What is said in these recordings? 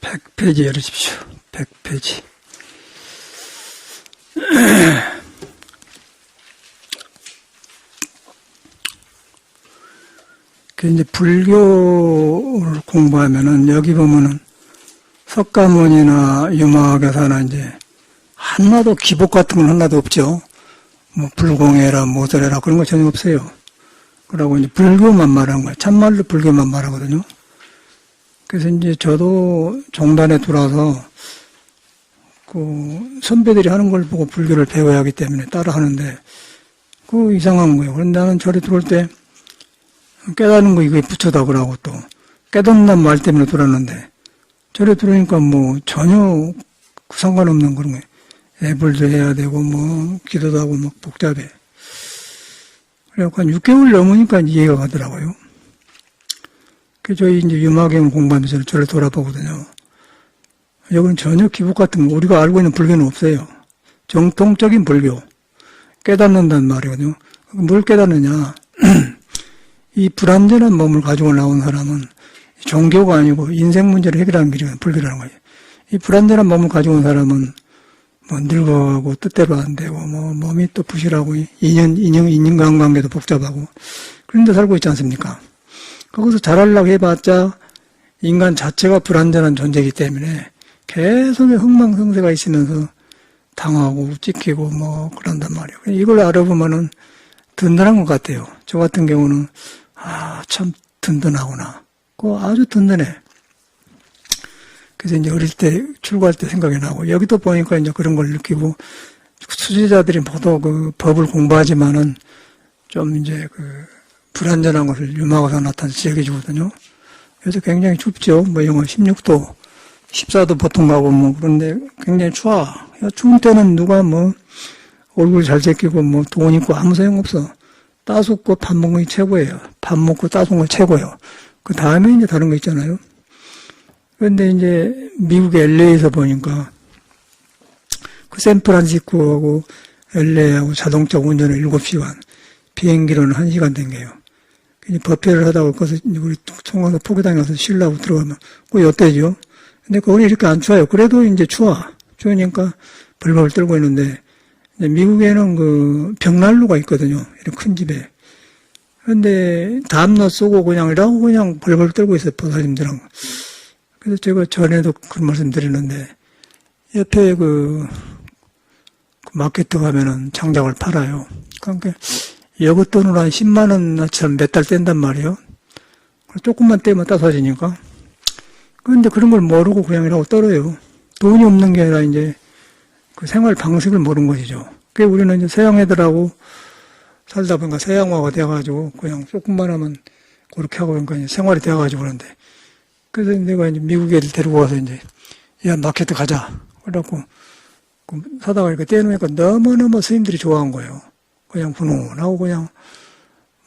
100페이지 열으십시오. 100페이지. 그 이제 불교를 공부하면은 여기 보면은 석가모니나 유마가사나 이제 하나도 기복 같은 건 하나도 없죠. 뭐 불공해라 모설해라 그런 거 전혀 없어요. 그러고 이제 불교만 말하는 거예요. 참말로 불교만 말하거든요. 그래서 이제 저도 종단에 들어와서 그 선배들이 하는 걸 보고 불교를 배워야 하기 때문에 따라 하는데 그 이상한 거예요. 그런데 나는 절에 들어올 때 깨닫는 거 이거에 부처다 그러고 또 깨닫는 말 때문에 들었는데 절에 들어오니까 뭐 전혀 상관없는 그런 거예요. 애벌도 해야 되고 뭐 기도도 하고 막 복잡해. 그래갖고 한 6개월 넘으니까 이해가 가더라고요. 그 저희 이제 유마경 공부하면서 저를 돌아보거든요. 여기는 전혀 기복 같은 거 우리가 알고 있는 불교는 없어요. 정통적인 불교 깨닫는다는 말이거든요. 뭘 깨닫느냐? 이 불완전한 몸을 가지고 나온 사람은 종교가 아니고 인생 문제를 해결하는 길이 불교라는 거예요. 이 불완전한 몸을 가지고 온 사람은 뭐 늙어가고 뜻대로 안 되고 뭐 몸이 또 부실하고 인간관계도 복잡하고 그런 데 살고 있지 않습니까? 거기서 잘하려고 해봤자 인간 자체가 불완전한 존재이기 때문에 계속의 흥망성쇠가 있으면서 당하고 찍히고 뭐 그런단 말이에요. 이걸 알아보면은 든든한 것 같아요. 저 같은 경우는 참 든든하구나. 아주 든든해. 그래서 이제 어릴 때 출가할 때 생각이 나고 여기도 보니까 이제 그런 걸 느끼고 수제자들이 모두 그 법을 공부하지만은 좀 이제 그 불완전한 것을 유마가사 나타나서 지적해 주거든요. 그래서 굉장히 춥죠. 뭐 영하 16도, 14도 보통 가고 뭐 그런데 굉장히 추워. 추운 때는 누가 뭐 얼굴 잘 제끼고 뭐 돈 있고 아무 소용없어. 따숩고 밥 먹는 게 최고예요. 밥 먹고 따숩은 거 최고예요. 그 다음에 이제 다른 거 있잖아요. 그런데 이제 미국 LA에서 보니까 그 샌프란시스코하고 LA하고 자동차 운전을 7시간, 비행기로는 1시간 댕겨요. 법회를 하다가 거기서 우리 총각서 포교당에 가서 쉬려고 들어가면 그 요때죠. 근데 거기 이렇게 안 추워요. 그래도 이제 추우니까 벌벌 떨고 있는데 미국에는 그 벽난로가 있거든요. 이런 큰 집에. 그런데 담요 쏘고 그냥 벌벌 떨고 있어요. 보살님들은. 그래서 제가 전에도 그런 말씀 드리는데 옆에 그 마케트 가면은 장작을 팔아요. 그러니까 여것 돈으로 한 10만 원어치만 몇 달 뗀단 말이에요. 조금만 떼면 따사지니까. 그런데 그런 걸 모르고 그냥 이라고 떨어요. 돈이 없는 게 아니라 이제 그 생활 방식을 모르는 것이죠. 그게 우리는 이제 서양 애들하고 살다 보니까 서양화가 돼가지고 그냥 조금만 하면 그렇게 하고 그러니까 이제 생활이 돼가지고 그런데. 그래서 내가 이제 미국 애들 데리고 와서 이제 야 마케트 가자. 그래갖고 사다가 이렇게 떼놓으니까 너무너무 스님들이 좋아한 거예요. 그냥 훈훈하고 그냥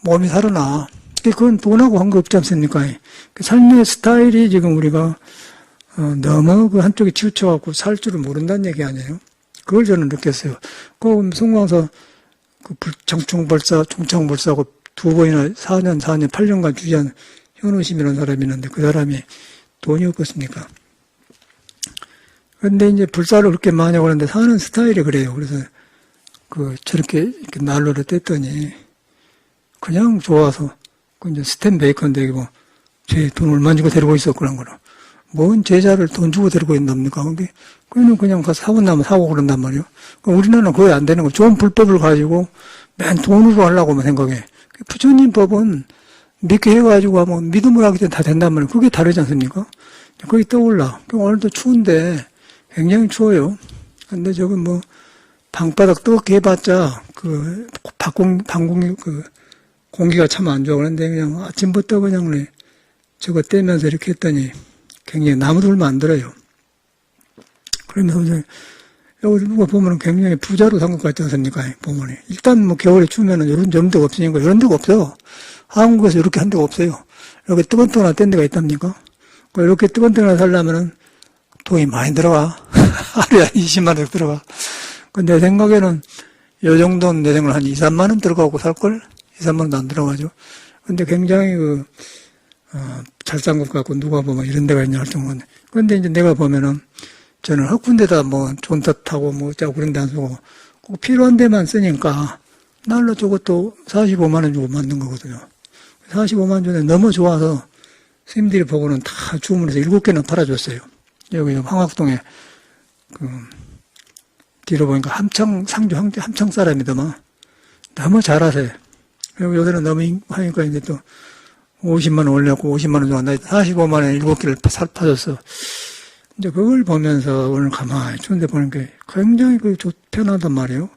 몸이 살아나. 그건 돈하고 한 거 없지 않습니까? 그 삶의 스타일이 지금 우리가 너무 그 한쪽에 치우쳐갖고 살 줄을 모른다는 얘기 아니에요? 그걸 저는 느꼈어요. 그 송광서 그 총창벌사하고 2번이나 4년, 8년간 주지한 현우심이라는 사람이 있는데 그 사람이 돈이 없겠습니까? 그런데 이제 불사를 그렇게 많이 하고 그러는데 사는 스타일이 그래요. 그래서 저렇게 이렇게 난로를 뗐더니 그냥 좋아서 이제 스탠 베이컨 되고 제 돈 얼마 주고 데리고 있어 그런 거로. 뭔 제자를 돈 주고 데리고 있답니까? 그는 그냥 가서 사고 나면 사고 그런단 말이에요. 우리나라는 거의 안 되는 거. 좋은 불법을 가지고 맨 돈으로 하려고만 생각해. 부처님 법은 믿게 해가지고 하면 믿음을 하기 때문에 다 된단 말이에요. 그게 다르지 않습니까? 거기 떠올라. 오늘도 추운데 굉장히 추워요. 근데 저건 뭐 방바닥 뜨겁게 해봤자 공기가 참 안 좋아. 그런데 그냥 아침부터 그냥 저거 떼면서 이렇게 했더니 굉장히 나무들만 안 들어요. 그러면서 이제 여기 보면은 굉장히 부자로 산 것 같지 않습니까? 보면은. 일단 뭐 겨울에 추우면은 이런 데가 없으니까 이런 데가 없어요. 한국에서 이렇게 한 데가 없어요. 이렇게 뜨끈뜨끈한 뗀 데가 있답니까? 이렇게 뜨끈뜨끈한 살려면은 돈이 많이 들어가. 하루에 한 20만 원 들어가. 내 생각에는 요 정도는 내 생각은 한 2, 3만 원 들어가고 살걸? 2, 3만 원도 안 들어가죠. 근데 굉장히 잘산 것 같고 누가 보면 이런 데가 있냐 할 정도인데. 그런데 이제 내가 보면은 저는 헛군데다 뭐 존탓하고 뭐 어쩌고 그런 데 안 쓰고 꼭 필요한 데만 쓰니까 날로 저것도 45만 원 주고 만든 거거든요. 45만 원 전에 너무 좋아서 스님들이 보고는 다 주문해서 7개는 팔아줬어요. 여기 황학동에 뒤로 보니까 상주 함청 사람이더만 너무 잘하세요. 그리고 요새는 너무 하니까 이제 또 50만 원 올렸고 50만 원 정도 45만 원에 7개를 팔아줬어. 이제 그걸 보면서 오늘 가만히 추운데 보는 게 굉장히 편하단 말이에요.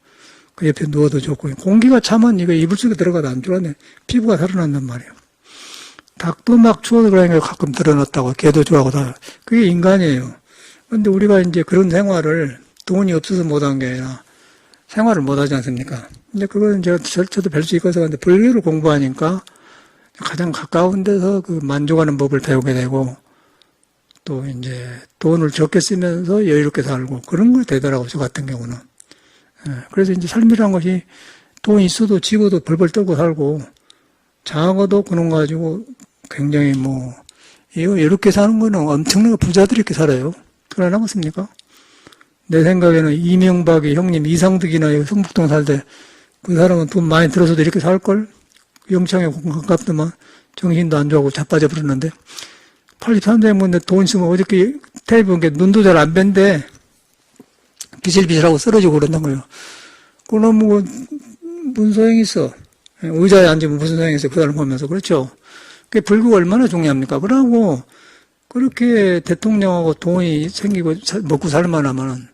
그 옆에 누워도 좋고 공기가 차면 이거 이불 속에 들어가도 안 좋아하네. 피부가 살아난단 말이에요. 닭도 막 추워서 그러니까 가끔 들어놨다고 개도 좋아하고 다 그게 인간이에요. 근데 우리가 이제 그런 생활을 돈이 없어서 못한 게 아니라 생활을 못하지 않습니까? 근데 그거는 저도 뵐 수 있어서 근데 불교를 공부하니까 가장 가까운 데서 그 만족하는 법을 배우게 되고 또 이제 돈을 적게 쓰면서 여유롭게 살고 그런 걸 되더라고요. 저 같은 경우는. 그래서 이제 삶이란 것이 돈 있어도 지고도 벌벌 떨고 살고 작아도 그런 거 가지고 굉장히 이렇게 사는 거는 엄청나게 부자들이 이렇게 살아요. 그러지 않습니까? 내 생각에는 이명박이 형님 이상득이나 성북동 살 때 그 사람은 돈 많이 들어서도 이렇게 살걸? 영창에 가깝더만 정신도 안 좋아하고 자빠져 버렸는데 83세 먹는데 돈 있으면 어저께 텔레비 본 게 눈도 잘 안 밴데 비실비실하고 쓰러지고 그런단 거예요. 그럼 무슨 소용이 있어? 의자에 앉으면 무슨 소용이 있어? 그 사람 보면서. 그렇죠? 그게 불교가 얼마나 중요합니까? 그러고 그렇게 대통령하고 돈이 생기고 먹고 살만하면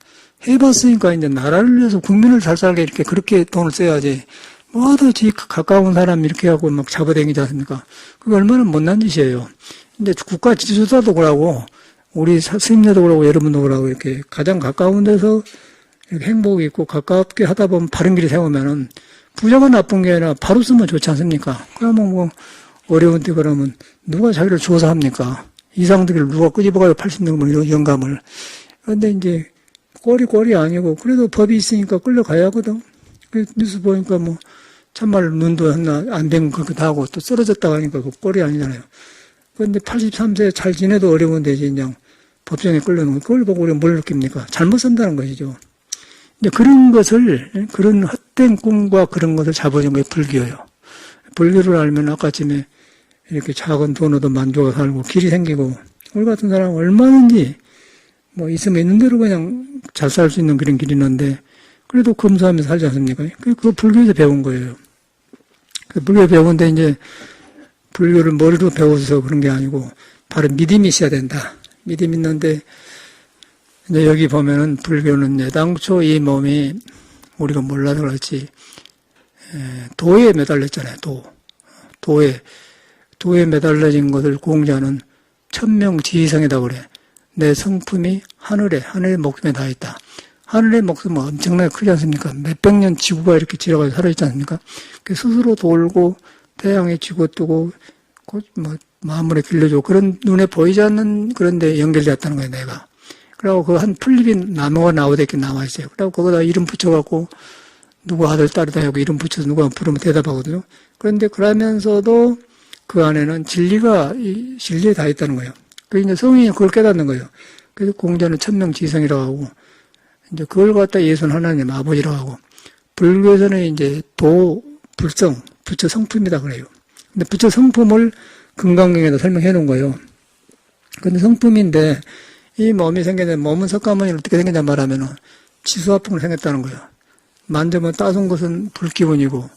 해봤으니까 이제 나라를 위해서 국민을 잘 살게 이렇게 그렇게 돈을 써야지. 뭐하다 지 가까운 사람 이렇게 하고 막 잡아다니지 않습니까? 그게 얼마나 못난 짓이에요. 이제 국가 지도자도 그러고 우리 스님들도 그러고 여러분도 그러고 이렇게 가장 가까운 데서 이렇게 행복이 있고 가깝게 하다 보면 바른 길이 세우면은 부자가 나쁜 게 아니라 바로 쓰면 좋지 않습니까? 그러면 어려운 때 그러면 누가 자기를 조사합니까? 이상득을 누가 끄집어가요 80명 이런 영감을. 그런데 이제 꼴이 아니고 그래도 법이 있으니까 끌려가야 하거든. 그 뉴스 보니까 참말로 눈도 안 된 거 그렇게 하고 또 쓰러졌다고 하니까 그 꼴이 아니잖아요. 그런데 83세 잘 지내도 어려운데 그냥 법정에 끌려놓은 그걸 보고 우리가 뭘 느낍니까? 잘못 산다는 것이죠. 이제 그런 것을, 그런 헛된 꿈과 그런 것을 잡아준 게 불교예요. 불교를 알면 아까쯤에 이렇게 작은 돈으로도 만족하고 살고 길이 생기고 우리 같은 사람은 얼마든지 있으면 있는 대로 그냥 잘 살 수 있는 그런 길이 있는데 그래도 검사하면서 살지 않습니까? 그거 불교에서 배운 거예요. 불교에 배운데 이제 불교를 머리로 배워서 그런 게 아니고 바로 믿음이 있어야 된다. 믿음이 있는데 이제 여기 보면은 불교는 당초 이 몸이 우리가 몰라서 그렇지 도에 매달렸잖아요. 도에 매달려진 것을 공자는 천명지휘성이다 그래. 내 성품이 하늘의 목숨에 다 있다. 하늘의 목숨은 엄청나게 크지 않습니까? 몇백 년 지구가 이렇게 지나가서 살아있지 않습니까? 스스로 돌고 태양에 쥐고 뜨고 마음으로 길러주고 그런 눈에 보이지 않는 그런 데 연결되었다는 거예요, 내가. 그리고 그 한 풀잎인 나무가 나오다 이렇게 나와 있어요. 그리고 거기다 이름 붙여갖고 누구 아들 딸이다 하고 이름 붙여서 누가 부르면 대답하거든요. 그런데 그러면서도 그 안에는 진리가 진리에 다 있다는 거예요. 그 이제 성인이 그걸 깨닫는 거예요. 그래서 공자는 천명지성이라고 하고 이제 그걸 갖다 예수는 하나님 아버지라고 하고 불교에서는 이제 불성, 부처 성품이다 그래요. 근데 부처 성품을 금강경에다 설명해 놓은 거예요. 근데 성품인데 이 몸이 생겼는데 몸은 석가모니 어떻게 생겼냐 말하면은 지수화풍으로 생겼다는 거예요. 만져면 따순 것은 불기운이고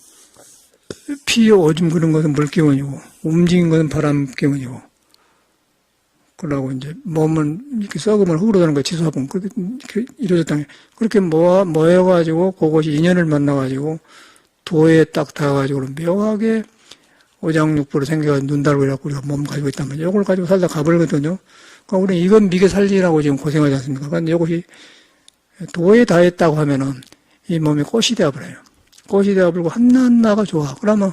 피 오줌 그런 것은 물기운이고 움직인 것은 바람 기운이고 그러고 이제 몸은 이렇게 썩으면 흙으로 되는 거예요. 지수화풍 그렇게 이루어졌다는 게 그렇게 모여가지고 그것이 인연을 만나가지고 도에 딱 닿아가지고 묘하게 오장육부로 생겨가지고 눈 달고 이래갖고 우리가 몸 가지고 있단 말이에요. 이걸 가지고 살다 가버리거든요. 그러니까 우리는 이건 미개 살리라고 지금 고생하지 않습니까? 그런데 이것이 도에 닿았다고 하면은 이 몸이 꽃이 되어버려요. 꽃이 되어버리고 한나한나가 좋아. 그러면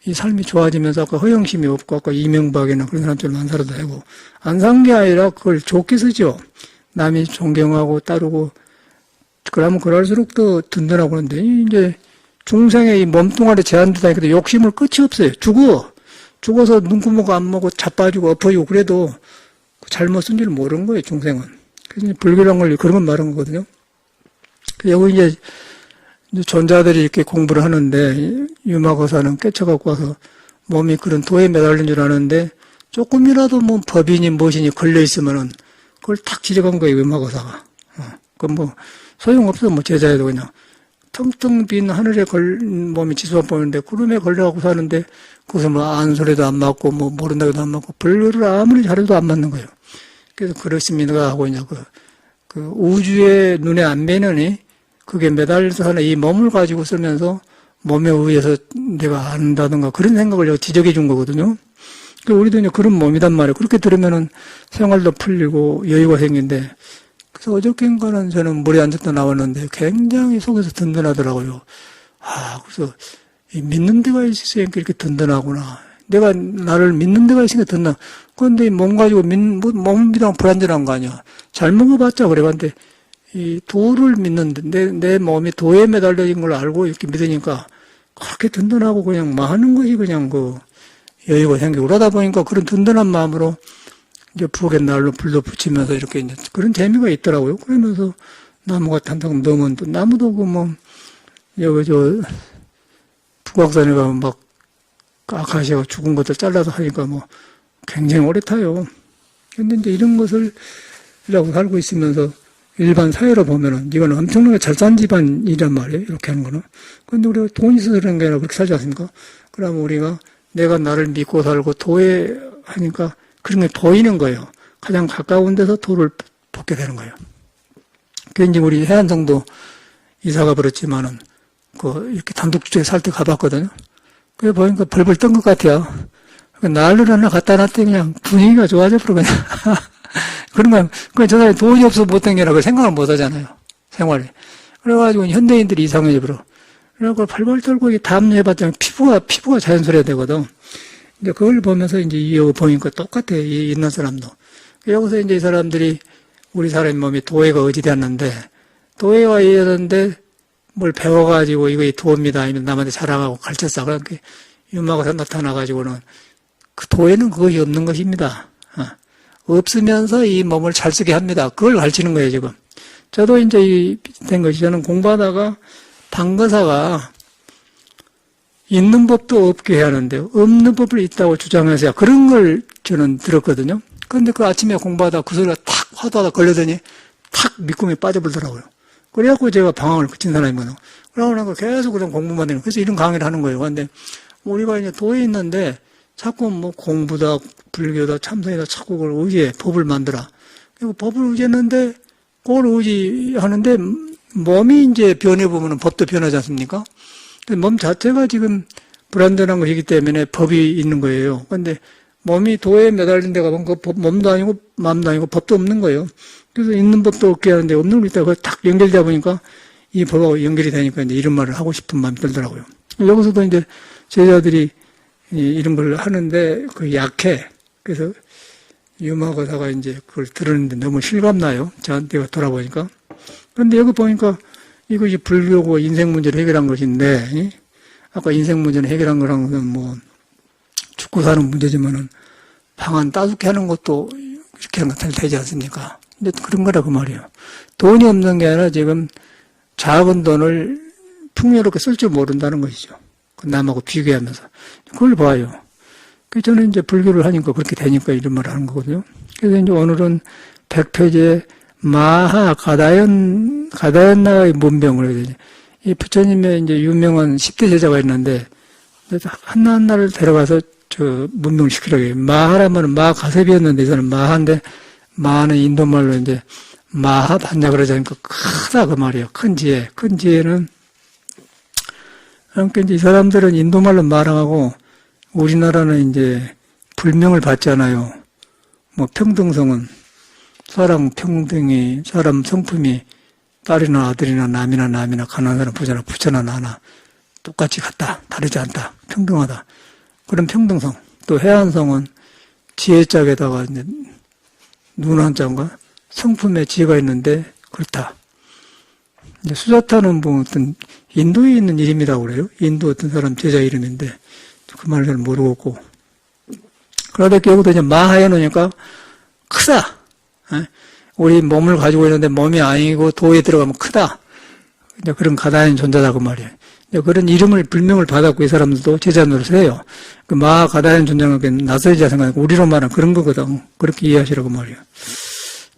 이 삶이 좋아지면서 아까 허영심이 없고 아까 이명박이나 그런 사람들은 안 살아도 되고 안 산 게 아니라 그걸 좋게 쓰죠. 남이 존경하고 따르고 그러면 그럴수록 더 든든하고 그런데 이제 중생의 이 몸뚱아리 제한되다 니까 욕심을 끝이 없어요. 죽어서 눈구멍 안 먹고 자빠지고 엎어지고 그래도 잘못 쓴 줄 모르는 거예요, 중생은. 그래서 불교란 걸 그런 건 말한 거거든요. 여기 이제 존자들이 이렇게 공부를 하는데 유마거사는 깨쳐갖고 와서 몸이 그런 도에 매달린 줄 아는데 조금이라도 뭐 법이니 무엇이니 걸려있으면은 그걸 탁 지적한 거예요, 유마거사가. 그 뭐 소용없어, 뭐 제자에도 그냥. 텅텅 빈 하늘에 몸이 지수만 보이는데 구름에 걸려갖고 사는데 거기서 뭐 안소리도 안 맞고 뭐 모른다고도 안 맞고 불교를 아무리 잘해도 안 맞는 거예요. 그래서 그렇습니다 하고 이제 그 우주의 눈에 안 매느니 그게 매달려서 하는 이 몸을 가지고 쓰면서 몸에 의해서 내가 안다든가 그런 생각을 지적해 준 거거든요. 우리도 이제 그런 몸이단 말이에요. 그렇게 들으면은 생활도 풀리고 여유가 생긴데 그래서 어저께인가는 저는 물에 앉았다 나왔는데 굉장히 속에서 든든하더라고요. 그래서 믿는 데가 있으니까 이렇게 든든하구나. 내가 나를 믿는 데가 있으니까 든든하. 그런데 몸 가지고 몸이랑 불안전한 거 아니야. 잘 먹어봤자 그래. 근데 이 도를 믿는데 내 몸이 도에 매달려진 걸 알고 이렇게 믿으니까 그렇게 든든하고 그냥 많은 것이 그냥 여유가 생기고 그러다 보니까 그런 든든한 마음으로 이제 부엌에 날로 불도 붙이면서 이렇게 이제 그런 재미가 있더라고요. 그러면서 나무가 탄다고 넘은 또 나무도 여기 북악산에 가면 막 아카시아가 죽은 것들 잘라서 하니까 굉장히 오래 타요. 근데 이제 이런 것을 이라고 살고 있으면서 일반 사회로 보면은 이거는 엄청나게 잘 산 집안이란 말이에요. 이렇게 하는 거는. 근데 우리가 돈이 있어서 그런 게 아니라 그렇게 살지 않습니까? 그러면 우리가 내가 나를 믿고 살고 도에 하니까 그런 게 보이는 거예요. 가장 가까운 데서 도를 벗게 되는 거예요. 그게 이제 우리 해안성도 이사가 버렸지만은, 이렇게 단독주택에 살 때 가봤거든요. 그래 보니까 벌벌 떤 것 같아요. 난로를 하나 갖다 놨더니 그냥 분위기가 좋아져 버려, 그냥. 그런 거, 저 사람이 돈이 없어서 못 댕겨라. 그 생각을 못 하잖아요. 생활에. 그래가지고 현대인들이 이상해져 버려. 그래갖고 벌벌 떨고 이게 담요해봤자 피부가 자연스러워야 되거든. 이제 그걸 보면서 이제 이거 보니까 똑같아. 이 있는 사람도. 여기서 이제 이 사람들이 우리 사람의 몸이 도회가 어지되었는데, 도회가 이랬는데 뭘 배워가지고 이거 도입니다. 아니면 남한테 자랑하고 가르쳤어. 그러니까 유마가 나타나가지고는 그 도회는 그것이 없는 것입니다. 없으면서 이 몸을 잘 쓰게 합니다. 그걸 가르치는 거예요, 지금. 저도 이제 된 것이 저는 공부하다가 방거사가 있는 법도 없게 해야 하는데 없는 법을 있다고 주장해서야 그런 걸 저는 들었거든요. 그런데 그 아침에 공부하다 그 소리가 탁 화두하다 걸려더니 탁 밑꿈에 빠져버리더라고요. 그래갖고 제가 방황을 그친 사람이거든요. 그러고 나서 계속 그런 공부만 되는 그래서 이런 강의를 하는 거예요. 그런데 우리가 이제 도에 있는데 자꾸 공부다, 불교다, 참선이다 자꾸 그걸 의지해. 법을 만들어. 그리고 법을 의지했는데 그걸 의지하는데 몸이 이제 변해보면 법도 변하지 않습니까? 몸 자체가 지금 불완전한 것이기 때문에 법이 있는 거예요. 그런데 몸이 도에 매달린 데가 몸도 아니고 마음도 아니고 법도 없는 거예요. 그래서 있는 법도 없게 하는데 없는 거 있다가 딱 연결되다 보니까 이 법하고 연결이 되니까 이제 이런 말을 하고 싶은 마음이 들더라고요. 여기서도 이제 제자들이 이런 걸 하는데 약해. 그래서 유마거사가 이제 그걸 들었는데 너무 실감나요. 저한테 돌아보니까. 그런데 여기 보니까 이것이 불교고 인생 문제를 해결한 것인데, 아까 인생 문제를 해결한 거랑 죽고 사는 문제지만은 방안 따숩게 하는 것도 이렇게 하는 것 되지 않습니까? 근데 그런 거라 그 말이에요. 돈이 없는 게 아니라 지금 작은 돈을 풍요롭게 쓸 줄 모른다는 것이죠. 남하고 비교하면서. 그걸 봐요. 그래서 저는 이제 불교를 하니까 그렇게 되니까 이런 말을 하는 거거든요. 그래서 이제 오늘은 100페이지에 마하 가다연나의 문병을 해야 되지. 이 부처님의 이제 유명한 10대 제자가 있는데, 하나하나를 데려가서 문명을 시키라고 해요. 마하라면 마가섭이었는데, 이 사람은 마하인데, 마하는 인도말로 이제 마하반야 그러자니까 크다 그 말이에요. 큰 지혜. 큰 지혜는, 그러니까 이제 이 사람들은 인도말로 말하고, 우리나라는 이제 불명을 받잖아요. 평등성은, 사람 평등이, 사람 성품이 딸이나 아들이나 남이나 가난한 사람 부자나 부처나 나나 똑같이 같다. 다르지 않다. 평등하다. 그런 평등성. 또 해안성은 지혜짝에다가 이제 눈 한자인가 성품에 지혜가 있는데 그렇다. 이제 수자타는 어떤 인도에 있는 이름이라고 그래요. 인도 어떤 사람 제자 이름인데 그 말을 잘 모르겠고 그러다 여기도 이제 마하에 놓으니까 크다. 예? 우리 몸을 가지고 있는데 몸이 아니고 도에 들어가면 크다. 이제 그런 가다인 존재다 그 말이에요. 이제 그런 이름을 불명을 받았고 이 사람들도 제자 노릇을 해요. 그 마하 가다인 존재는 낯설지 생각하고 우리로 말하면 그런 거거든. 그렇게 이해하시라고 말이에요.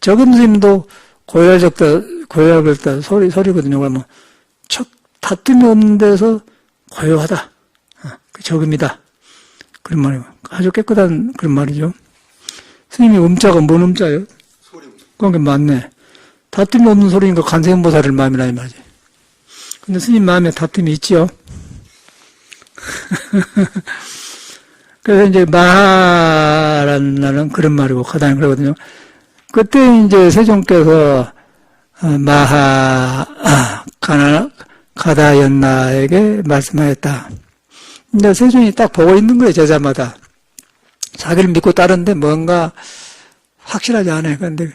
적은 스님도 고요하겠다 소리거든요. 그러면 다툼이 없는 데서 고요하다. 그 적음이다. 그런 말이에요. 아주 깨끗한 그런 말이죠. 스님이 음자가 뭔 음자예요? 소리. 그게 맞네. 다툼이 없는 소리니까 관세음보살을 마음이라 이 말이지. 근데 스님 마음에 다툼이 있지요. 그래서 이제 마하라는 날은 그런 말이고 가다니 그러거든요. 그때 이제 세종께서 가다연나에게 말씀하였다. 이제 세종이 딱 보고 있는 거예요, 제자마다. 자기를 믿고 따르는데 뭔가 확실하지 않아요. 그런데,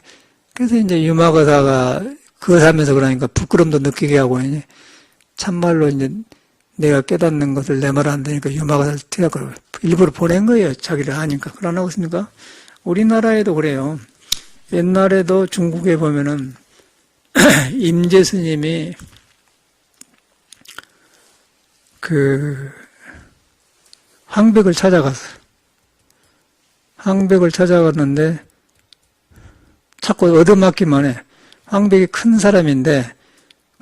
그래서 이제 유마거사가 그걸 하면서 그러니까 부끄럼도 느끼게 하고, 이제 참말로 이제 내가 깨닫는 것을 내 말 안 되니까 유마거사를 태우고 일부러 보낸 거예요. 자기를 아니까. 그걸 안 하고 있습니까? 우리나라에도 그래요. 옛날에도 중국에 보면은, 임재 스님이 황백을 찾아갔어요. 황백을 찾아갔는데 자꾸 얻어맞기만 해. 황백이 큰 사람인데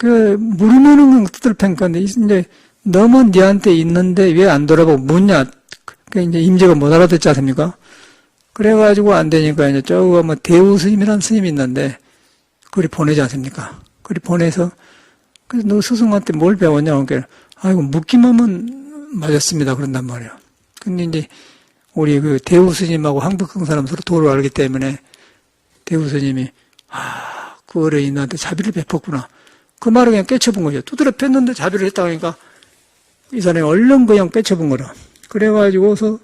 물으면은 건 두들팬 건데 이제 너만 니한테 있는데 왜 안 돌아보고 묻냐. 이제 임재가 못 알아듣지 않습니까? 그래가지고 안 되니까 이제 저거 대우 스님이라는 스님이 있는데 그리 보내지 않습니까? 그리 보내서 그래서 너 스승한테 뭘 배웠냐? 그러니까 아이고 묻기만 하면 맞았습니다. 그런단 말이에요. 근데 이제 우리 대우 스님하고 황백흥 사람 서로 도를 알기 때문에 대우 스님이 그 어린이한테 자비를 베풀었구나. 그 말을 그냥 깨쳐본 거죠. 두드려 팼는데 자비를 했다 하니까 이 사람이 얼른 그냥 깨쳐본 거라. 그래가지고서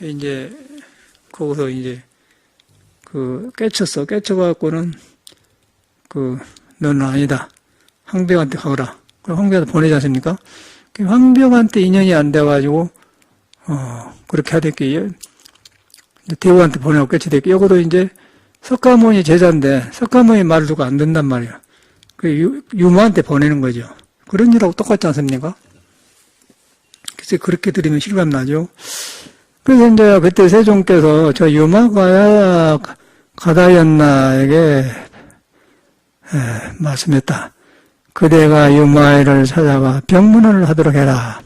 이제 거기서 이제 깨쳤어. 깨쳐갖고는 너는 아니다. 황벽한테 가거라. 그럼 황벽한테 보내지 않습니까? 황벽한테 인연이 안 돼가지고, 그렇게 하랬기, 대우한테 보내고 깨치됐기, 이것도 이제 석가모니 제자인데, 석가모니 말을 듣고 안 된단 말이에요. 유마한테 보내는 거죠. 그런 일하고 똑같지 않습니까? 그래서 그렇게 들으면 실감 나죠. 그래서 이제 그때 세종께서 저 유마가 가다연나에게 말씀했다. 그대가 유마이를 찾아가 병문안을 하도록 해라.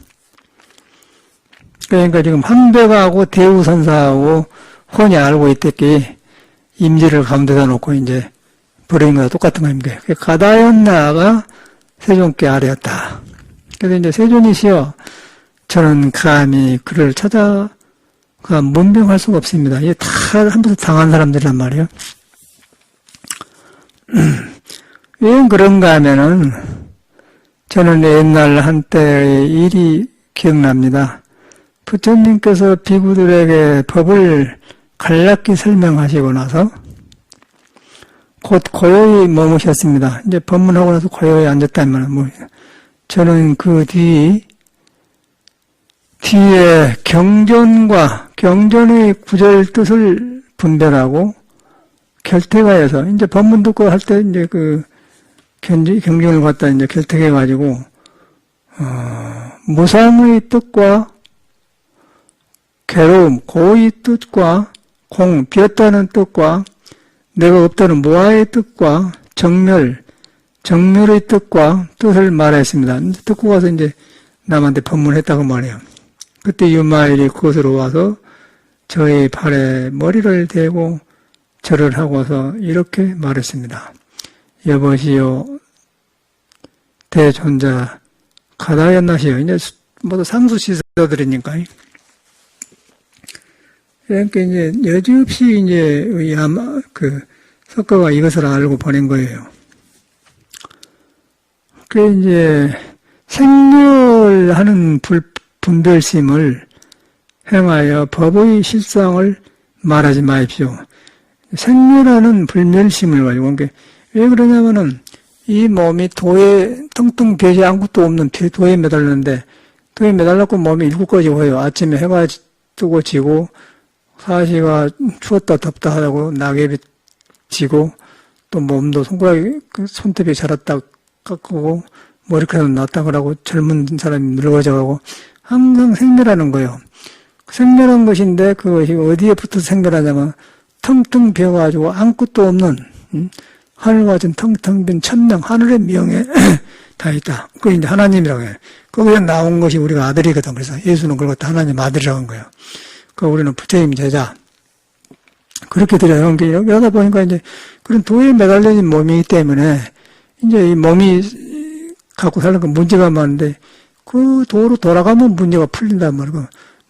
그러니까 지금 황백하고 대우선사하고 혼이 알고 있댔기 임지를 가운데다 놓고 이제 버린 거랑 똑같은 겁니다. 가다연나가 세종께 아뢰었다. 그래서 이제 세존이시여 저는 감히 그를 찾아가 문병할 수가 없습니다. 이게 다 한 번도 당한 사람들이란 말이에요. 왜 그런가 하면은 저는 옛날 한때의 일이 기억납니다. 부처님께서 비구들에게 법을 간략히 설명하시고 나서 곧 고요히 머무셨습니다. 이제 법문하고 나서 고요히 앉았다면 저는 그 뒤에 경전의 구절 뜻을 분별하고 결택하여서 이제 법문 듣고 할 때 이제 경전을 갖다 이제 결택해가지고 무상의 뜻과 괴로움, 고의 뜻과 비었다는 뜻과 내가 없다는 무아의 뜻과 정멸의 뜻과 뜻을 말했습니다. 듣고 가서 이제 남한테 법문했다고 말해요. 그때 유마일이 그곳으로 와서 저의 발에 머리를 대고 절을 하고서 이렇게 말했습니다. 여보시오, 대존자, 가다연나시오. 이제 모두 상수시서들이니까. 그러니까 이제 여지없이 이제 석가가 이것을 알고 보낸 거예요. 그 이제 생멸하는 분별심을 행하여 법의 실상을 말하지 마십시오. 생멸하는 불멸심을 가지고, 그러니까 왜 그러냐면은 이 몸이 도에 텅텅 벼지 아무것도 없는 도에 매달렸는데 도에 매달렸고 몸이 일곱 가지 보여요. 아침에 해가 뜨고 지고 사시가 추웠다 덥다 하고 낙엽이 지고 또 몸도 손가락이 손톱이 자랐다 깎고 머리카락은 났다 그러고 젊은 사람이 늙어져가고 항상 생멸하는 거예요. 생멸한 것인데 그것이 어디에 붙어서 생멸하냐면 텅텅 비어가지고 아무것도 없는 하늘과 같은 텅텅 빈 천명 하늘의 명에 다 있다. 그게 이제 하나님이라고 해요. 거기서 나온 것이 우리가 아들이거든. 그래서 예수는 그걸 갖다 하나님 아들이라고 한 거예요. 그 우리는 부처님 제자. 그렇게 드려요. 이러다 보니까 이제 그런 도에 매달린 몸이기 때문에 이제 이 몸이 갖고 사는 건 문제가 많은데 그 도로 돌아가면 문제가 풀린단 말이고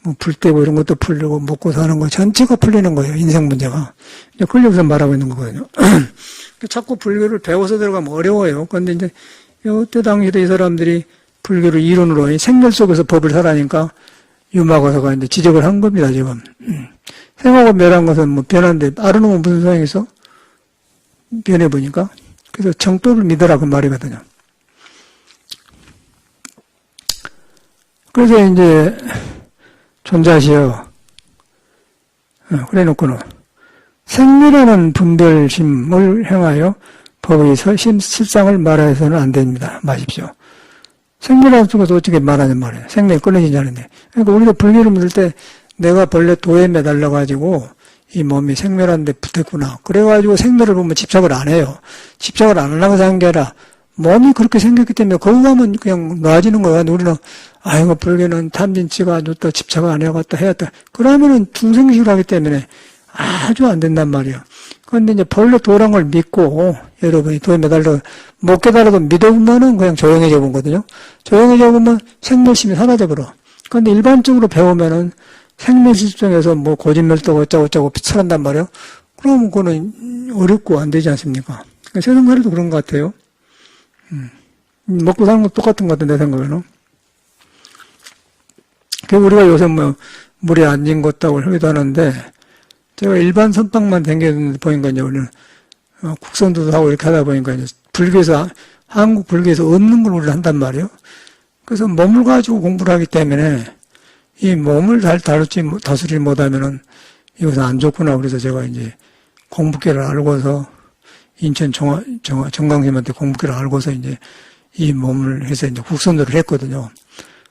뭐 불 때고 이런 것도 풀리고 먹고 사는 거 전체가 풀리는 거예요. 인생 문제가. 이제 그걸 여기서 말하고 있는 거거든요. 자꾸 불교를 배워서 들어가면 어려워요. 그런데 이제 이때 당시에 이 사람들이 불교를 이론으로 생멸 속에서 법을 살아니까 유마고사가 이제 지적을 한 겁니다, 지금. 생하고 멸한 것은 뭐 변한데, 아르노면 무슨 소용이 있어? 변해보니까. 그래서 정법을 믿어라, 그 말이거든요. 그래서 이제, 존자시여, 그래 놓고는, 생멸하는 분별심을 행하여 법의 실상을 말해서는 안 됩니다. 마십시오. 생멸하는 쪽에서 어떻게 말하냔 말이에요. 생명이 끊어지지 않은데. 그러니까 우리가 불교를 믿을 때 내가 본래 도에 매달려가지고 이 몸이 생멸한 데 붙었구나. 그래가지고 생멸을 보면 집착을 안 해요. 집착을 안 하려고 하는 게 아니라 몸이 그렇게 생겼기 때문에 거기 가면 그냥 놔지는 거야. 우리는 아이고 불교는 탐진치가 또 집착을 안 해야겠다 해야겠다. 그러면은 중생식을 하기 때문에 아주 안 된단 말이에요. 그런데 이제 본래 도란 걸 믿고 여러분이 도에 매달려 못 깨달아도 믿어보면은 그냥 조용해져 보거든요. 조용해져 보면 생멸심이 사라져버려. 그런데 일반적으로 배우면은 생멸실정에서 뭐 고진멸도 어쩌고저쩌고 비철한단 말이에요. 그러면 그거는 어렵고 안 되지 않습니까? 세상살이도 그런 것 같아요. 먹고 사는 건 똑같은 것 같아, 내 생각에는. 우리가 요새 뭐 물에 안 헹궜다고 하기도 하는데 제가 일반 선방만 댕겼는데 보니까 이제 우리는 국선도도 하고 이렇게 하다 보니까 이제 불교에서 한국 불교에서 없는 걸 우리를 한단 말이에요. 그래서 몸을 가지고 공부를 하기 때문에 이 몸을 잘 다스리지 못하면은 이것은 안 좋구나. 그래서 제가 이제 공부계를 알고서 인천 정강심한테 공부계를 알고서 이제 이 몸을 해서 이제 국선도를 했거든요.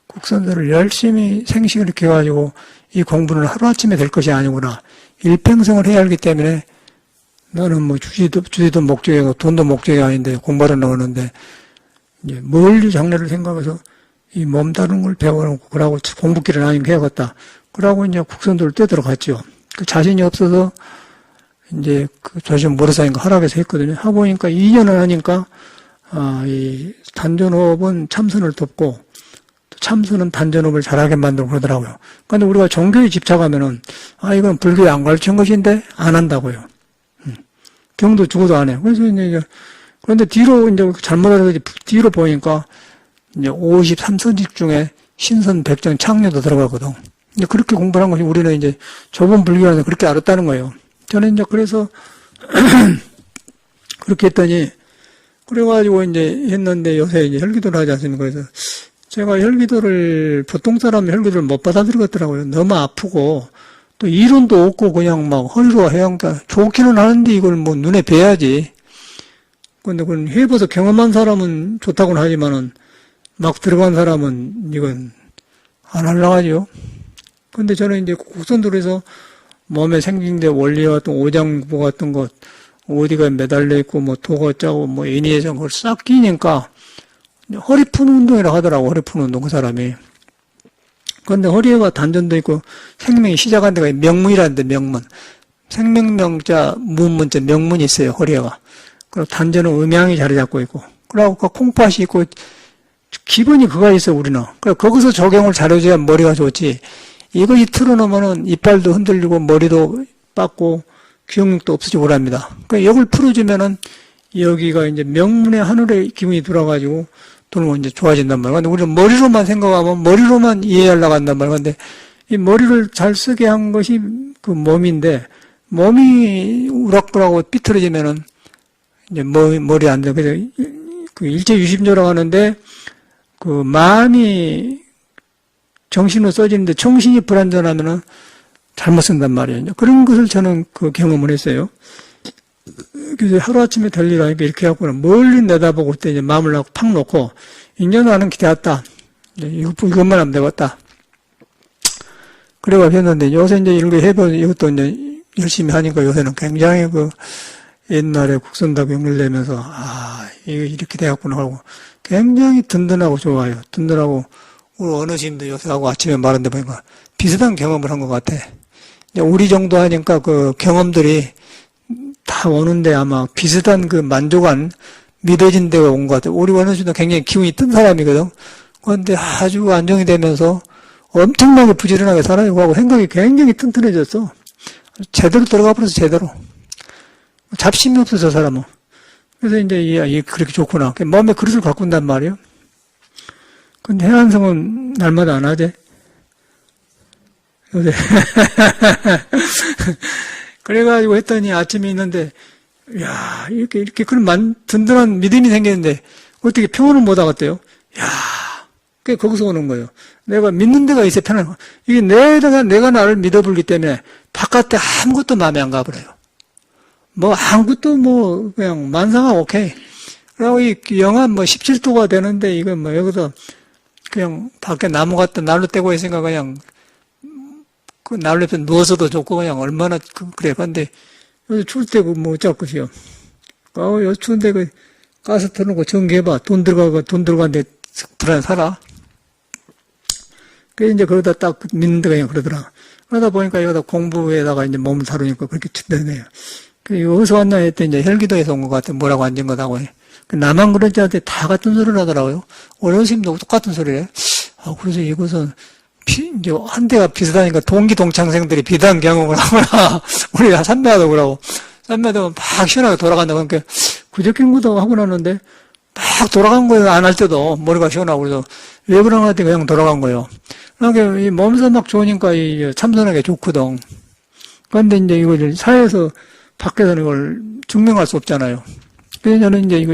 국선도를 열심히 생식을 이렇게 해가지고 이 공부는 하루아침에 될 것이 아니구나. 일평생을 해야 하기 때문에 나는 뭐 주지도 목적이고 돈도 목적이 아닌데 공부하러 나오는데 이제 멀리 장래를 생각해서 이 몸 다루는 걸 배워놓고 그러고 공부길을 아니면 해야겠다. 그러고 이제 국선도를 떼들어갔죠. 그 자신이 없어서 이제 그 조심 모르사니까 하락해서 했거든요. 하고 보니까 2년을 하니까 이 단전호흡은 참선을 돕고 참선은 단전호흡을 잘하게 만들고 그러더라고요. 그런데 우리가 종교에 집착하면은 이건 불교에 안 가르친 것인데 안 한다고요. 경도 죽어도 안 해요. 그래서 이제 그런데 뒤로 이제 잘못해서 뒤로 보니까 이제 53선직 중에 신선, 백정, 창녀도 들어가거든. 이제 그렇게 공부를 한 것이 우리는 이제 좁은 불교에서 그렇게 알았다는 거예요. 저는 이제 그래서 그렇게 했더니 그래가지고 이제 했는데 요새 이제 혈기도를 하지 않습니까? 그래서 제가 혈기도를 보통 사람이 혈기도를 못 받아들이겠더라고요. 너무 아프고 또 이론도 없고 그냥 막 허리로 해양가 좋기는 하는데 이걸 뭐 눈에 뵈야지. 근데 그건 해봐서 경험한 사람은 좋다고는 하지만은 막 들어간 사람은 이건 안 하려고 근데 저는 이제 국선도로 해서 몸에 생긴 데 원리와 같은 오장부 같은 것 어디가 매달려 있고 뭐 도가 짜고 뭐 애니에서 그걸 싹 끼니까 허리 푸는 운동이라 하더라고. 허리 푸는 운동 그 사람이. 그런데 허리에가 단전도 있고 생명이 시작한 데가 명문이라는데 명문. 생명명자 문문자 명문이 있어요. 허리에가. 그리고 단전은 음양이 자리 잡고 있고. 그러고 그 콩팥이 있고 기본이 그가 있어 우리는. 그래서 거기서 적용을 잘해줘야 머리가 좋지. 이것이 틀어놓으면은 이빨도 흔들리고 머리도 빠고 기억력도 없어지고 그럽니다. 그러니까 여기를 풀어주면은 여기가 이제 명문의 하늘의 기분이 들어가지고 돌면 이제 좋아진단 말이야. 근데 우리는 머리로만 생각하면 머리로만 이해하려고 한단 말이야. 근데 이 머리를 잘 쓰게 한 것이 그 몸인데 몸이 우락부락하고 삐뚤어지면은 이제 머리 안 돼. 그래서 그 일제유심조라고 하는데 그 마음이 정신으로 써지는데 정신이 불안전하면은 잘못 쓴단 말이에요. 그런 것을 저는 그 경험을 했어요. 그래서 하루아침에 될 일 아니까 이렇게 하고는 멀리 내다보고 그때 이제 마음을 놓고 팍 놓고, 이제 나는 기대했다. 이것만 하면 되겠다. 그래가 했는데 요새 이제 이런 거 해본 이것도 이제 열심히 하니까 요새는 굉장히 그 옛날에 국선답 연결되면서 이거 이렇게 돼갖구나 하고 굉장히 든든하고 좋아요. 든든하고 우리 어느님도 요새 하고 아침에 말하는데 보니까 비슷한 경험을 한 것 같아. 이제 우리 정도 하니까 그 경험들이 다 오는데 아마 비슷한 그 만족한 믿어진 데가 온 것 같아요. 우리 어느님도 굉장히 기운이 뜬 사람이거든. 그런데 아주 안정이 되면서 엄청나게 부지런하게 살아가고 하고 생각이 굉장히 튼튼해졌어. 제대로 들어가 버려서 제대로. 잡심이 없어, 저 사람은. 그래서 이제, 이게 그렇게 좋구나. 마음에 그릇을 가꾼단 말이에요. 근데 해안성은 날마다 안 하지. 요새. 그래가지고 했더니 아침에 있는데, 야 이렇게 그런 든든한 믿음이 생겼는데, 어떻게 평온을 못 하겠대요? 그게 거기서 오는 거예요. 내가 믿는 데가 있어야 편한 거. 이게 내가 나를 믿어버리기 때문에 바깥에 아무것도 마음에 안 가버려요. 아무것도 그냥 만사가 오케이. 그리고 이 영하 17도가 되는데, 이거 여기서 그냥 밖에 나무 같은 난로 떼고 있으니까 그냥 그 난로 옆에 누워서도 좋고 그냥 얼마나 그래. 근데 요새 추울 때 어쩔 것이요. 요새 추운데 가스 틀어놓고 전기해봐. 돈 들어가는데 불안해 살아. 그래서 이제 그러다 딱 믿는 데가 그냥 그러더라. 그러다 보니까 여기다 공부에다가 이제 몸을 다루니까 그렇게 되네요. 여기서 왔나 했더니 이제 혈기도에서 온 것 같아. 뭐라고 앉은 거다고 해. 나만 그런지 않는데 다 같은 소리를 하더라고요. 어르신도 똑같은 소리를 해. 그래서 이것은 이제 한 대가 비슷하니까 동창생들이 비슷한 경험을 하거나, 우리가 산매하다 그러고, 산매하다 막 시원하게 돌아간다고. 그러니까 그저께인 것도 하고 나는데, 막 돌아간 거예요. 안 할 때도 머리가 시원하고 그래서 왜 그러나 했더니 그냥 돌아간 거예요. 그러니까 이 몸에서 막 좋으니까 이 참선하기 좋거든. 그런데 이제 이걸 사회에서 밖에서는 이걸 증명할 수 없잖아요. 그래서 저는 이제 이거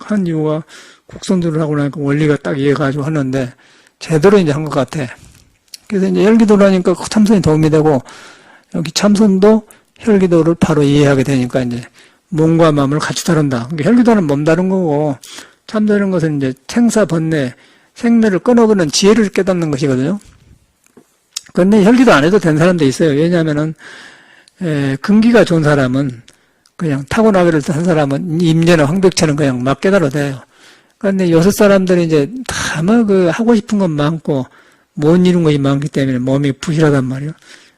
한 이유가 국선들을 하고 나니까 원리가 딱 이해가지고 하는데 제대로 이제 한 것 같아. 그래서 이제 혈기도를 하니까 참선이 도움이 되고 여기 참선도 혈기도를 바로 이해하게 되니까 이제 몸과 마음을 같이 다룬다. 그러니까 혈기도는 몸 다른 거고 참다는 것은 이제 생사 번뇌, 생멸을 끊어버리는 지혜를 깨닫는 것이거든요. 그런데 혈기도 안 해도 된 사람도 있어요. 왜냐하면은 근기가 좋은 사람은 그냥 타고나기를 한 사람은 임재나 황백처럼 그냥 막 깨달아도 돼요. 그런데 요새 사람들이 이제 다 하고 싶은 건 많고 못 이룬 것이 많기 때문에 몸이 부실하단 말이에요.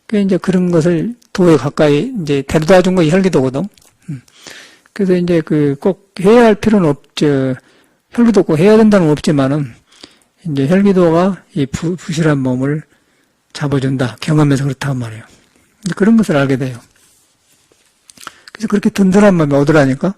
그래서 이제 그런 것을 도에 가까이 이제 데려다 준 것이 혈기도거든. 그래서 이제 꼭 해야 할 필요는 없죠. 혈기도 꼭 해야 된다는 건 없지만은 이제 혈기도가 이 부실한 몸을 잡아준다. 경험에서 그렇단 말이에요. 그런 것을 알게 돼요. 그래서 그렇게 든든한 마음이 오더라니까.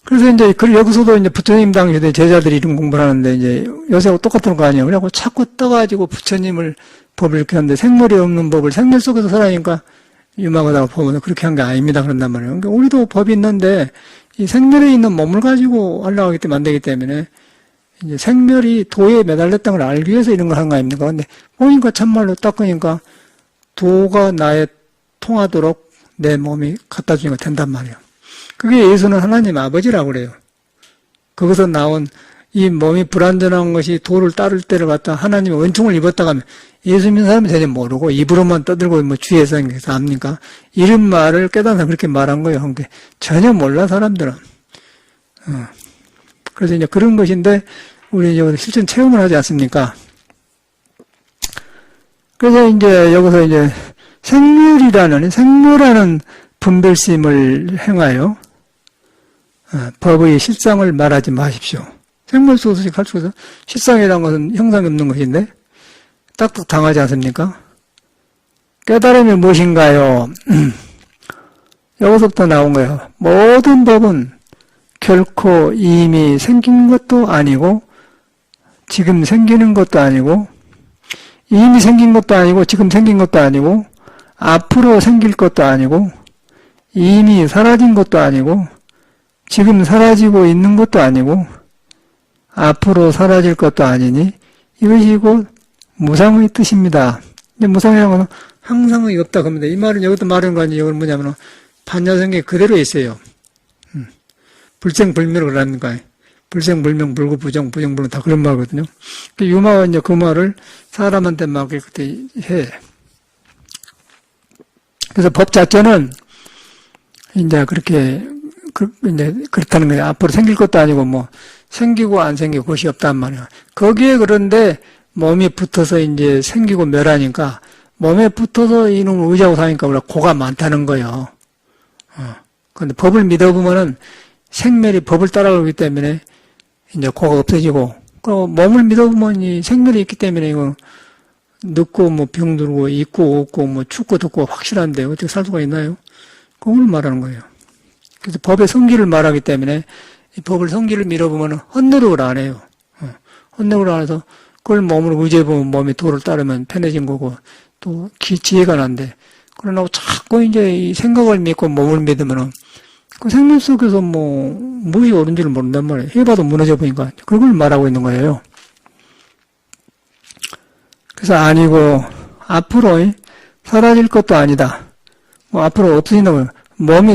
그래서 이제 여기서도 이제 부처님 당시에 제자들이 이런 공부를 하는데 이제 요새하고 똑같은 거 아니에요. 그래갖고 자꾸 떠가지고 부처님을 법을 이렇게 하는데 생멸이 없는 법을 생멸 속에서 살아니까 유망하다고 보면 그렇게 한 게 아닙니다. 그런단 말이에요. 그러니까 우리도 법이 있는데 이 생멸에 있는 몸을 가지고 하려고 하기 때문에 안 되기 때문에 이제 생멸이 도에 매달렸다는 걸 알기 위해서 이런 걸 한 거 아닙니까? 근데 보니까 참말로 닦으니까 도가 나에 통하도록 내 몸이 갖다 주니까 된단 말이에요. 그게 예수는 하나님 아버지라고 그래요. 거기서 나온 이 몸이 불완전한 것이 도를 따를 때를 갖다 하나님의 은총을 입었다가 하면 예수 믿는 사람은 전혀 모르고 입으로만 떠들고 주위에서 합니까? 이런 말을 깨달아서 그렇게 말한 거예요. 그러니까 전혀 몰라 사람들은. 그래서 이제 그런 것인데 우리 이제 실전 체험을 하지 않습니까? 그래서 이제 여기서 이제 생멸하는 분별심을 행하여 법의 실상을 말하지 마십시오. 생멸소수식 할 수가 있어. 실상이라는 것은 형상이 없는 것인데 딱딱 당하지 않습니까? 깨달음이 무엇인가요? 여기서부터 나온 거예요. 모든 법은 결코 이미 생긴 것도 아니고 지금 생기는 것도 아니고 이미 생긴 것도 아니고 지금 생긴 것도 아니고 앞으로 생길 것도 아니고 이미 사라진 것도 아니고 지금 사라지고 있는 것도 아니고 앞으로 사라질 것도 아니니 이것이 곧 무상의 뜻입니다. 무상이라는 것은 항상 의가 없다 그럽니다. 이 말은 여기도 말하는 거 아니에요. 이건 뭐냐면 반야성경에 그대로 있어요. 불생불멸을 그러니까 불생불명 불구부정 부정불능 다 그런 말거든요. 유마가 이제 그 말을 사람한테 막 그때 해. 그래서 법 자체는 이제 그렇게 이제 그렇다는 거예요. 앞으로 생길 것도 아니고 뭐 생기고 안 생기고 그것이 없단 말이야. 거기에 그런데 몸이 붙어서 이제 생기고 멸하니까 몸에 붙어서 이놈을 의지하고 사니까 우리가 고가 많다는 거예요. 그런데 법을 믿어보면은 생멸이 법을 따라가기 때문에 이제 고가 없어지고, 그 몸을 믿어보면 이 생멸이 있기 때문에 이거 늙고 뭐 병들고 있고 없고 뭐 춥고 덥고 확실한데 어떻게 살 수가 있나요? 그걸 말하는 거예요. 그래서 법의 성기를 말하기 때문에 이 법을 성기를 밀어보면 헛노력을 안 해요. 헛노력을 안 해서 그걸 몸으로 의지해보면 몸이 도를 따르면 편해진 거고 또 지혜가 난데, 그러나 자꾸 이제 이 생각을 믿고 몸을 믿으면은 그 생명 속에서 뭐 무엇이 옳은지를 모른단 말이에요. 해봐도 무너져 보니까 그걸 말하고 있는 거예요. 그래서 아니고 앞으로 사라질 것도 아니다. 뭐 앞으로 없어진다고, 몸이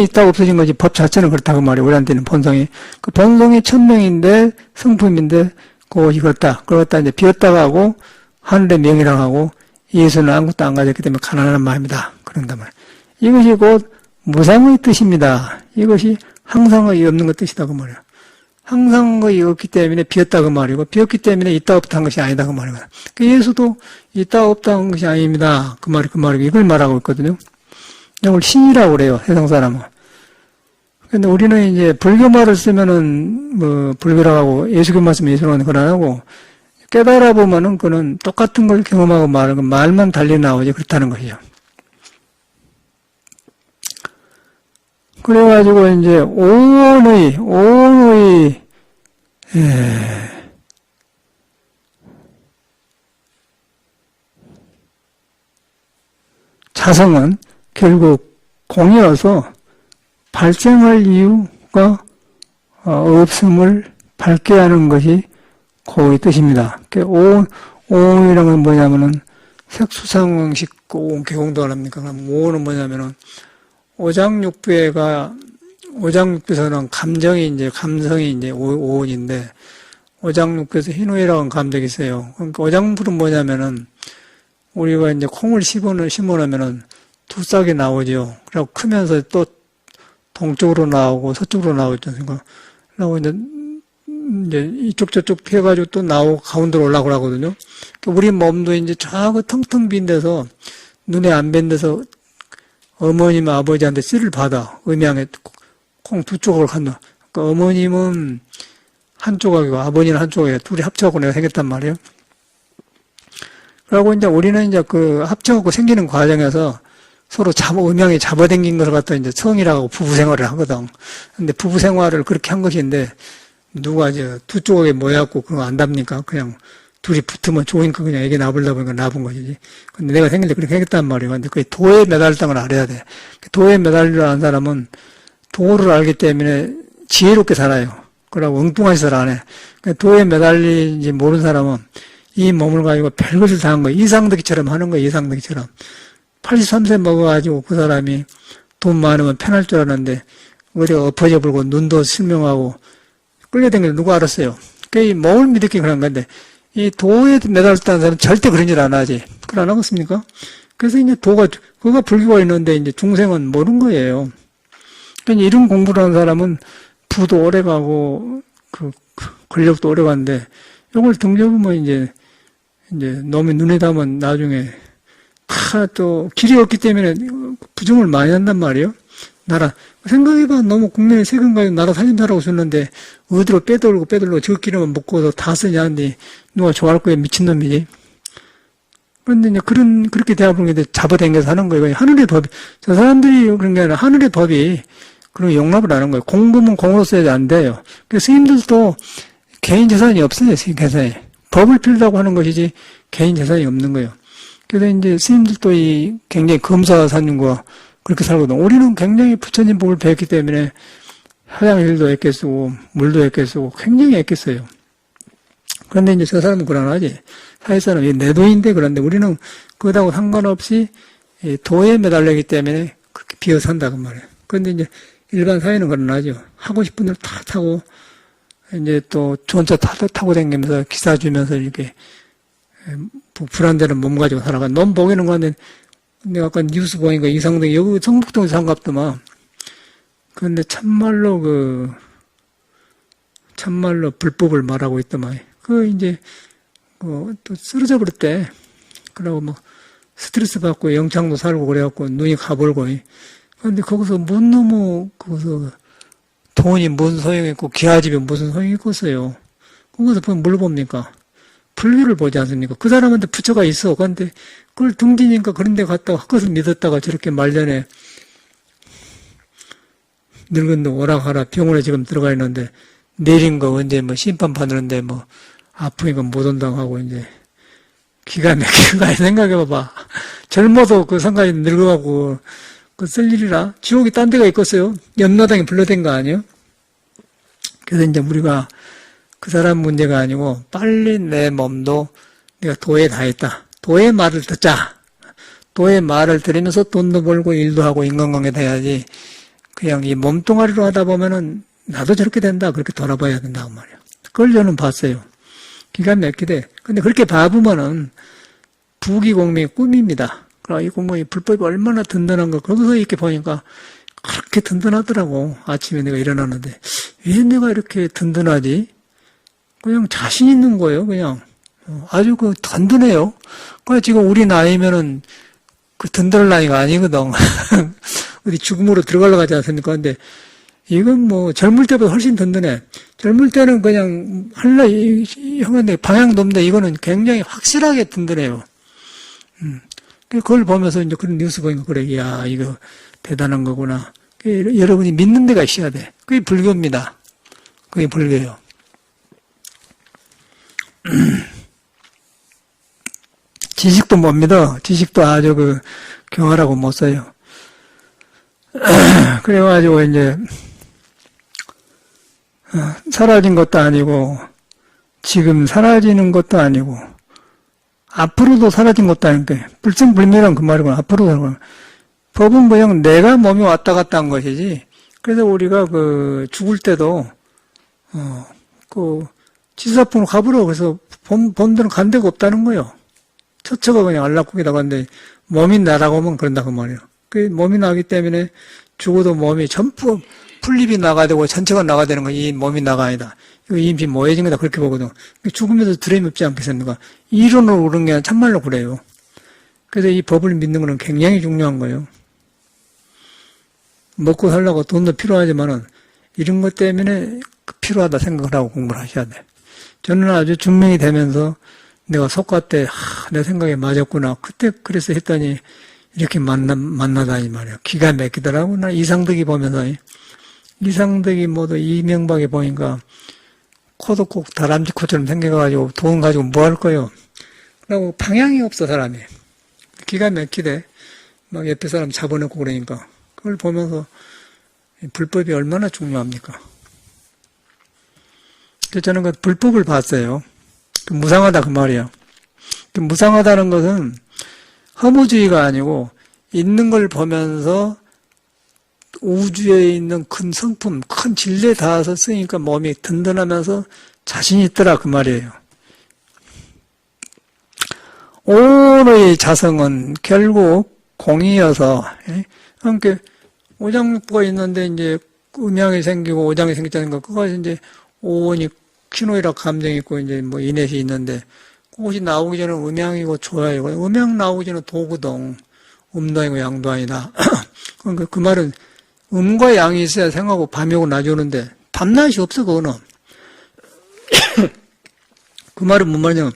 있다고 없어진 거지 법 자체는 그렇다고 말이에요. 우리한테는 본성이. 그 본성이 천명인데 성품인데 그것이 그렇다 이제 비었다고 하고 하늘의 명이라고 하고 예수는 아무것도 안 가졌기 때문에 가난한 마음이다. 그런단 말이에요. 이것이 곧 무상의 뜻입니다. 이것이 항상의 없는 것 뜻이다 그 말이에요. 항상의 없기 때문에 비었다 그 말이고 비었기 때문에 있다 없다 한 것이 아니다 그 말이에요. 그 예수도 있다 없다 한 것이 아닙니다. 그 말이고 이걸 말하고 있거든요. 이걸 신이라고 그래요. 세상 사람은. 근데 우리는 이제 불교 말을 쓰면은 뭐 불교라고 하고 예수교 말씀은 예수라고 그러고 깨달아 보면은 그는 똑같은 걸 경험하고 말하는 말만 달리 나오지 그렇다는 것이죠. 그래가지고 이제 오온의 자성은 결국 공이어서 발생할 이유가 없음을 밝게 하는 것이 고의 뜻입니다. 오온이라는 건 뭐냐면은 색수상식 오온 개공도 안 합니까? 그럼 오온은 뭐냐면은 오장육부에서는 감성이 이제 오온인데, 오장육부에서 희노애락은 감정이 있어요. 그러니까 오장불은 뭐냐면은, 우리가 이제 콩을 심어놓으면은 두 싹이 나오죠. 그리고 크면서 또 동쪽으로 나오고 서쪽으로 나오죠. 그리고 이제 이쪽 저쪽 피해가지고 또 나오고 가운데로 올라오고 하거든요. 우리 몸도 이제 저 텅텅 빈 데서, 눈에 안 뵌 데서 어머님, 아버지한테 씨를 받아. 음양에 콩 두 조각을 간다. 그러니까 어머님은 한 조각이고 아버지는 한 조각이고 둘이 합쳐갖고 내가 생겼단 말이에요. 그러고 이제 우리는 이제 그 합쳐갖고 생기는 과정에서 서로 음양에 잡아당긴 것을 갖다 이제 성이라고 부부 생활을 하거든. 근데 부부 생활을 그렇게 한 것인데 누가 이제 두 조각에 모여갖고 그런 거 안답니까? 그냥 둘이 붙으면 좋으니까 그냥 애기 낳으려고 보니까 낳은 것이지. 근데 내가 생길 때 그렇게 했단 말이에요. 근데 그게 도에 매달렸다는 걸 알아야 돼. 도에 매달리려는 사람은 도를 알기 때문에 지혜롭게 살아요. 그러고 엉뚱한 짓을 안 해. 도에 매달리지 모르는 사람은 이 몸을 가지고 별것을 다 한 거예요. 이상득이처럼 하는 거예요. 이상득이처럼. 83세 먹어가지고 그 사람이 돈 많으면 편할 줄 알았는데 어디가 엎어져 불고 눈도 실명하고 끌려다니는 걸 누가 알았어요. 이 몸을 믿었기 그런 건데 이 도에 매달렸다는 사람은 절대 그런 일 안 하지. 그걸 안 하겠습니까? 그래서 이제 그거 불교가 있는데 이제 중생은 모르는 거예요. 그러니까 이런 공부를 하는 사람은 부도 오래 가고, 권력도 오래 가는데, 이걸 등져보면 이제 놈의 눈에 담으면 나중에 다 또 길이 없기 때문에 부정을 많이 한단 말이에요. 생각해봐. 너무 국내에 세금 가지고 나라 살림살라고 줬는데, 어디로 빼돌고 저 길에만 먹고서 다 쓰냐는데, 누가 좋아할 거야? 미친놈이지. 그런데 이제 그렇게 대화하는 게 잡아당겨서 하는 거예요. 하늘의 법이, 저 사람들이 그런 게 아니라 하늘의 법이 그런 용납을 하는 거예요. 공부면 공으로 써야지 안 돼요. 그래서 스님들도 개인 재산이 없어요. 개사에. 법을 필다고 하는 것이지 개인 재산이 없는 거예요. 그래서 이제 스님들도 굉장히 검사사님과 그렇게 살거든. 우리는 굉장히 부처님 법을 배웠기 때문에 화장실도 애껴 쓰고 물도 애껴 쓰고 굉장히 애껴 써요. 그런데 이제 저 사람은 불안하지. 사회사는 내 돈인데 그런데 우리는 그거하고 상관없이 이 도에 매달리기 때문에 그렇게 비어 산다 그 말이에요. 그런데 이제 일반 사회는 그런 하죠. 하고 싶은 대로 다 타고 이제 또 좋은 차 타고 다니면서 기사 주면서 이렇게 불안대는 몸 가지고 살아가. 너무 보기는 건데 내가 아까 뉴스 보니까 이상동 여기 성북동에서 산갑더만. 그런데 참말로 불법을 말하고 있더만. 이제 또 쓰러져 버렸대. 그러고 뭐 스트레스 받고 영창도 살고 그래갖고 눈이 가벌고. 그런데 거기서 못 넘어 거기서 돈이 무슨 소용이 있고 기아집이 무슨 소용이 있겠어요. 거기서 보면 뭘 봅니까? 불교를 보지 않습니까? 그 사람한테 부처가 있어. 그런데 그걸 등지니까 그런 데 갔다가 헛것을 믿었다가 저렇게 말년에 늙은 놈 오락하라 병원에 지금 들어가 있는데 내린 거 언제 뭐 심판 받는데 뭐 아프니까 못 온다고 하고 이제 기가 막히는 거 생각해봐봐. 젊어도 그 상가에 늙어가고 그 쓸 일이라 지옥이 딴 데가 있겠어요. 염라당에 불러댄 거 아니에요? 그래서 이제 우리가 그 사람 문제가 아니고 빨리 내 몸도 내가 도에 다 했다. 도의 말을 듣자. 도의 말을 들으면서 돈도 벌고 일도 하고 인간관계도 해야지. 그냥 이 몸뚱아리로 하다 보면은 나도 저렇게 된다. 그렇게 돌아봐야 된다고 말이야. 그걸 저는 봤어요. 기가 막히대. 근데 그렇게 봐보면은 부귀공명의 꿈입니다. 그러니까 이 공무원이 불법이 얼마나 든든한가. 거기서 이렇게 보니까 그렇게 든든하더라고. 아침에 내가 일어났는데 왜 내가 이렇게 든든하지? 그냥 자신 있는 거예요. 그냥 아주 든든해요. 그러니까 지금 우리 나이면은 그 든든할 나이가 아니거든. 어디 죽음으로 들어가려고 하지 않습니까? 근데 이건 뭐 젊을 때보다 훨씬 든든해. 젊을 때는 그냥 형한테 방향도 없는데 이거는 굉장히 확실하게 든든해요. 그걸 보면서 이제 그런 뉴스 보니까 그래, 야, 이거 대단한 거구나. 여러분이 믿는 데가 있어야 돼. 그게 불교입니다. 그게 불교예요. 지식도 못 믿어. 지식도 아주 경하라고 못 써요. 그래가지고 이제 사라진 것도 아니고 지금 사라지는 것도 아니고 앞으로도 사라진 것도 아닌데 불생불멸한 그 말이구나. 앞으로도 사라지는 법은 그냥 내가 몸이 왔다 갔다 한 것이지. 그래서 우리가 죽을 때도 지사풍으로 가버려. 그래서 본들은 간 데가 없다는 거예요. 처처가 그냥 안락국에다 갔는데 몸이 나라고 하면 그런다 그 말이에요. 그 몸이 나기 때문에 죽어도 몸이 전부 풀립이 나가야 되고 전체가 나가야 되는 거. 이 몸이 나가 아니다. 이거 인피 모해진 거다 그렇게 보거든. 죽으면서 드림이 없지 않겠습니까? 이론으로 그런 게 아니라 참말로 그래요. 그래서 이 법을 믿는 거는 굉장히 중요한 거예요. 먹고 살려고 돈도 필요하지만은 이런 것 때문에 필요하다 생각을 하고 공부를 하셔야 돼. 저는 아주 증명이 되면서 내가 속았대. 내 생각에 맞았구나. 그때 그래서 했더니 이렇게 만나다니 말이야. 기가 막히더라고. 나 이상덕이 보면서 이상덕이 모두 이명박에 보니까 코도 꼭 다람쥐 코처럼 생겨가지고 돈 가지고 뭐 할 거요. 그러고 방향이 없어 사람이. 기가 막히대. 막 옆에 사람 잡아놓고 그러니까. 그걸 보면서 불법이 얼마나 중요합니까? 그래서 저는 그 불법을 봤어요. 무상하다 그 말이야. 무상하다는 것은 허무주의가 아니고 있는 걸 보면서 우주에 있는 큰 성품, 큰 진리에 닿아서 쓰니까 몸이 든든하면서 자신이 있더라 그 말이에요. 오늘의 자성은 결국 공이어서 그러니까 오장육부가 있는데 이제 음양이 생기고 오장이 생겼다는 거 그것이 이제 오온이 키노이라 감정이 있고 이제 뭐 이넷이 있는데 그것이 나오기 전에 음양이고 조야이고 음양 나오기 전에 도구동 음도이고 양도 아니다. 그러니까 그 말은 음과 양이 있어야 생하고 밤이 오고 낮이 오는데 밤낮이 없어 그거는. 그 말은 뭔 말이냐면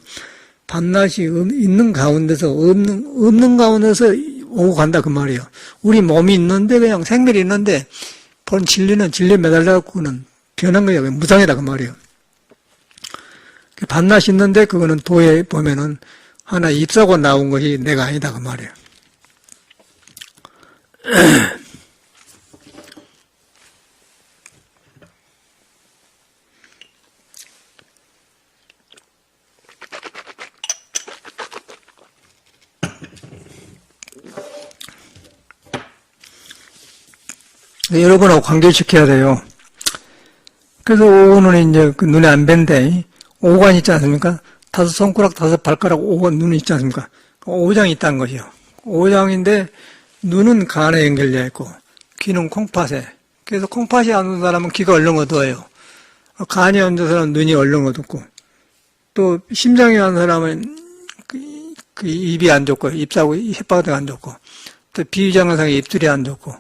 밤낮이 있는 가운데서 없는 가운데서 오고 간다 그 말이에요. 우리 몸이 있는데 그냥 생멸이 있는데 본 진리는 진리에 매달려갖고는 변한 거예요. 무상이다 그 말이에요. 밤낮이 있는데 그거는 도에 보면은 하나 잎사고 나온 것이 내가 아니다 그 말이에요. 여러분하고 관계시켜야 돼요. 그래서 오는 이제 그 눈에 안 밴데, 오관 있지 않습니까? 다섯 손가락, 다섯 발가락, 오관 눈이 있지 않습니까? 오장이 있다는 것이요. 오장인데, 눈은 간에 연결되어 있고, 귀는 콩팥에. 그래서 콩팥이 안 오는 사람은 귀가 얼른 어두워요. 간이 안 좋은 사람은 눈이 얼른 어둡고, 또 심장이 안 사람은 그 입이 안 좋고, ip사하고 혓바닥이 안 좋고, 또 비위장상의 입술이 안 좋고,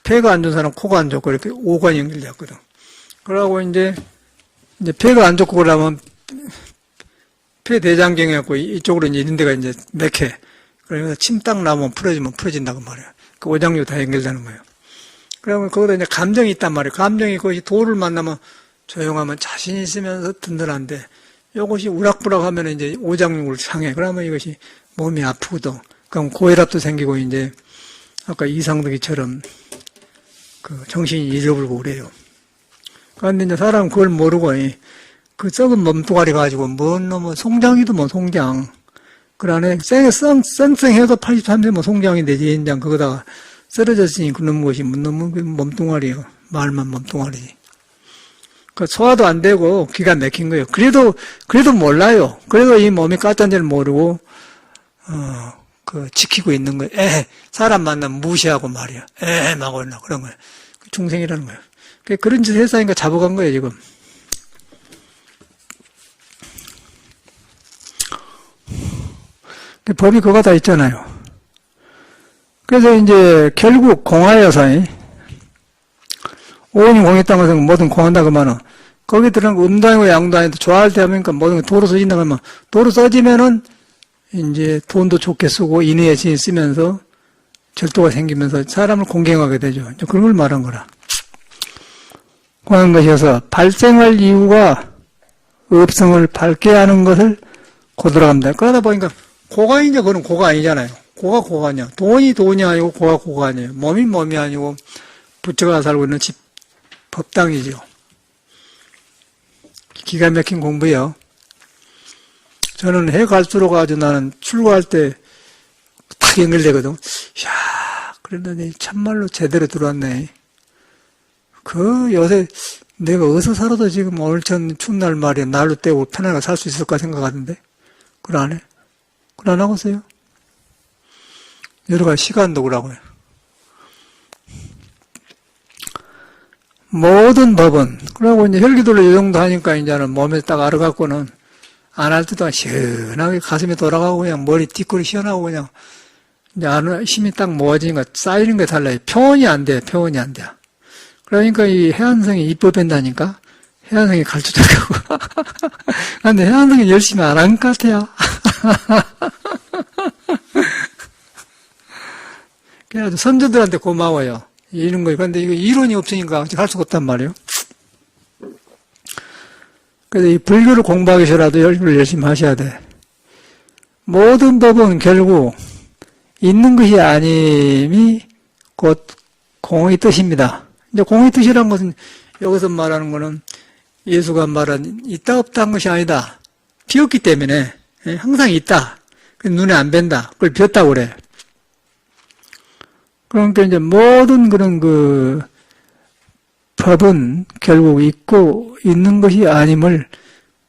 폐가 안 좋은 사람은 코가 안 좋고, 이렇게 오관이 연결되어 있거든. 그러고 이제 폐가 안 좋고 그러면 폐대장경이 갖고 이쪽으로 이제 이런 데가 이제 맥혀. 그러면서 침 딱 나면 풀어진다고 말이에요. 그 오장류 다 연결되는 거예요. 그러면 거기다 이제 감정이 있단 말이에요. 감정이 그것이 도를 만나면 조용하면 자신 있으면서 든든한데, 이것이 우락부락 하면 이제 오장육을 상해. 그러면 이것이 몸이 아프거든. 그럼 고혈압도 생기고 이제 아까 이상득이처럼 그 정신이 잃어버리고 그래요. 그런데 이제 사람은 그걸 모르고 그 썩은 몸뚱아리 가지고 뭔 놈은 송장이도 뭐 송장. 그 안에 쌩쌩해도 83세 뭐 송장이 되지 인장 그거다가 쓰러졌으니 그놈 것이 놈은 몸뚱아리요. 말만 몸뚱아리지. 그 소화도 안 되고 기가 막힌 거예요. 그래도 몰라요. 그래도 이 몸이 까짠지를 모르고 그 지키고 있는 거예요. 사람 만나면 무시하고 말이야. 막 올라 그런 거예요. 중생이라는 거예요. 그런 짓을 했으니까 잡아간 거예요, 지금. 법이 그거 다 있잖아요. 그래서 이제 결국 공하여서 오온이 공했다는 것은 뭐든 공한다 그러면은 거기 들어간 음도 아니고 양도 아니고 좋아할 때 하니까 모든 게 도로 써진다 그러면 도로 써지면은 이제 돈도 좋게 쓰고 인의의 진 쓰면서 절도가 생기면서 사람을 공경하게 되죠. 그런 걸 말한 거라. 공한 것이어서 발생할 이유가 업성을 밝게 하는 것을 고들어갑니다. 그러다 보니까 고가 이제 그건 고가 아니잖아요. 고가 아니야. 돈이 아니고 고가 아니에요. 몸이 아니고 부처가 살고 있는 집 법당이죠. 기가 막힌 공부예요. 저는 해 갈수록 아주 나는 출가할 때 탁 연결되거든. 이야, 그랬더니 참말로 제대로 들어왔네. 요새 내가 어디서 살아도 지금 오늘 전 추운 날 말이야. 날로 떼고 편하게 살 수 있을까 생각하던데. 그걸 안 해? 그걸 안 하고 있어요? 여러 가지 시간도 그러고요. 모든 법은, 그러고 이제 혈기돌로 이 정도 하니까 이제는 몸에 딱 알아갖고는 안 할 때도 시원하게 가슴이 돌아가고 그냥 머리 뒷골이 시원하고 그냥 이제 힘이 딱 모아지니까 쌓이는 게 달라요. 표현이 안 돼. 그러니까 이 해안성이 이뻐된다니까? 해안성이 갈주자고. 근데 해안성이 열심히 안 한 것 같아요. 그래서 선조들한테 고마워요. 이런 거예요. 그런데 이거 이론이 없으니까 할 수가 없단 말이에요. 그래서 이 불교를 공부하기 위해서라도 열심히 하셔야 돼. 모든 법은 결국 있는 것이 아님이 곧 공의 뜻입니다. 이제 공의 뜻이란 것은 여기서 말하는 것은 예수가 말한 있다 없다 한 것이 아니다. 비었기 때문에 항상 있다. 눈에 안 뵌다. 그걸 비었다고 그래. 그러니까 이제 모든 그런 그 법은 결국 있고 있는 것이 아님을,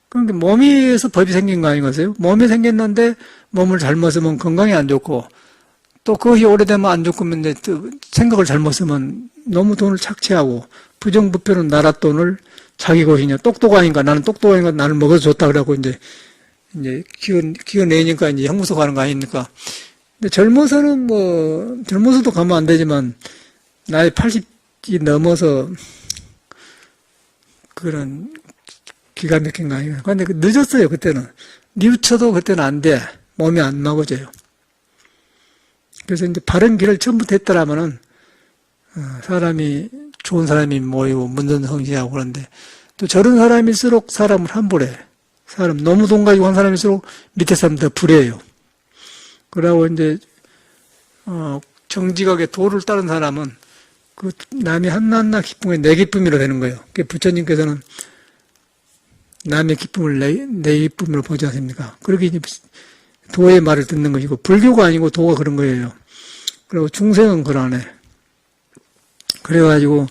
그러니까 몸에서 법이 생긴 거 아니겠어요? 몸이 생겼는데 몸을 잘못 쓰면 건강이 안 좋고, 또 그것이 오래되면 안 좋고, 생각을 잘못 쓰면 너무 돈을 착취하고, 부정부패는 나라 돈을 자기 것이냐, 똑똑하니까 나는 똑똑하니까 나는 먹어서 좋다 그러고 이제 기어내니까 이제 형무소 가는 거 아닙니까? 근데 젊어서도 가면 안 되지만, 나이 80이 넘어서 그런 기가 막힌 거 아니에요. 근데 늦었어요, 그때는. 뉘우쳐도 그때는 안 돼. 몸이 안 막아져요. 그래서 이제 바른 길을 처음부터 했더라면은, 사람이, 좋은 사람이 모이고, 문전성시하고 그런데, 또 저런 사람일수록 사람을 함부래. 너무 돈 가지고 한 사람일수록 밑에 사람 더 불해요. 그러고 이제, 정직하게 도를 따른 사람은, 그 남이 한낱낱 기쁨이 내 기쁨이라 되는 거예요. 부처님께서는 남의 기쁨을 내 기쁨으로 보지 않습니까? 그렇게 이제 도의 말을 듣는 것이고, 불교가 아니고 도가 그런 거예요. 그리고 중생은 그러네. 그래가지고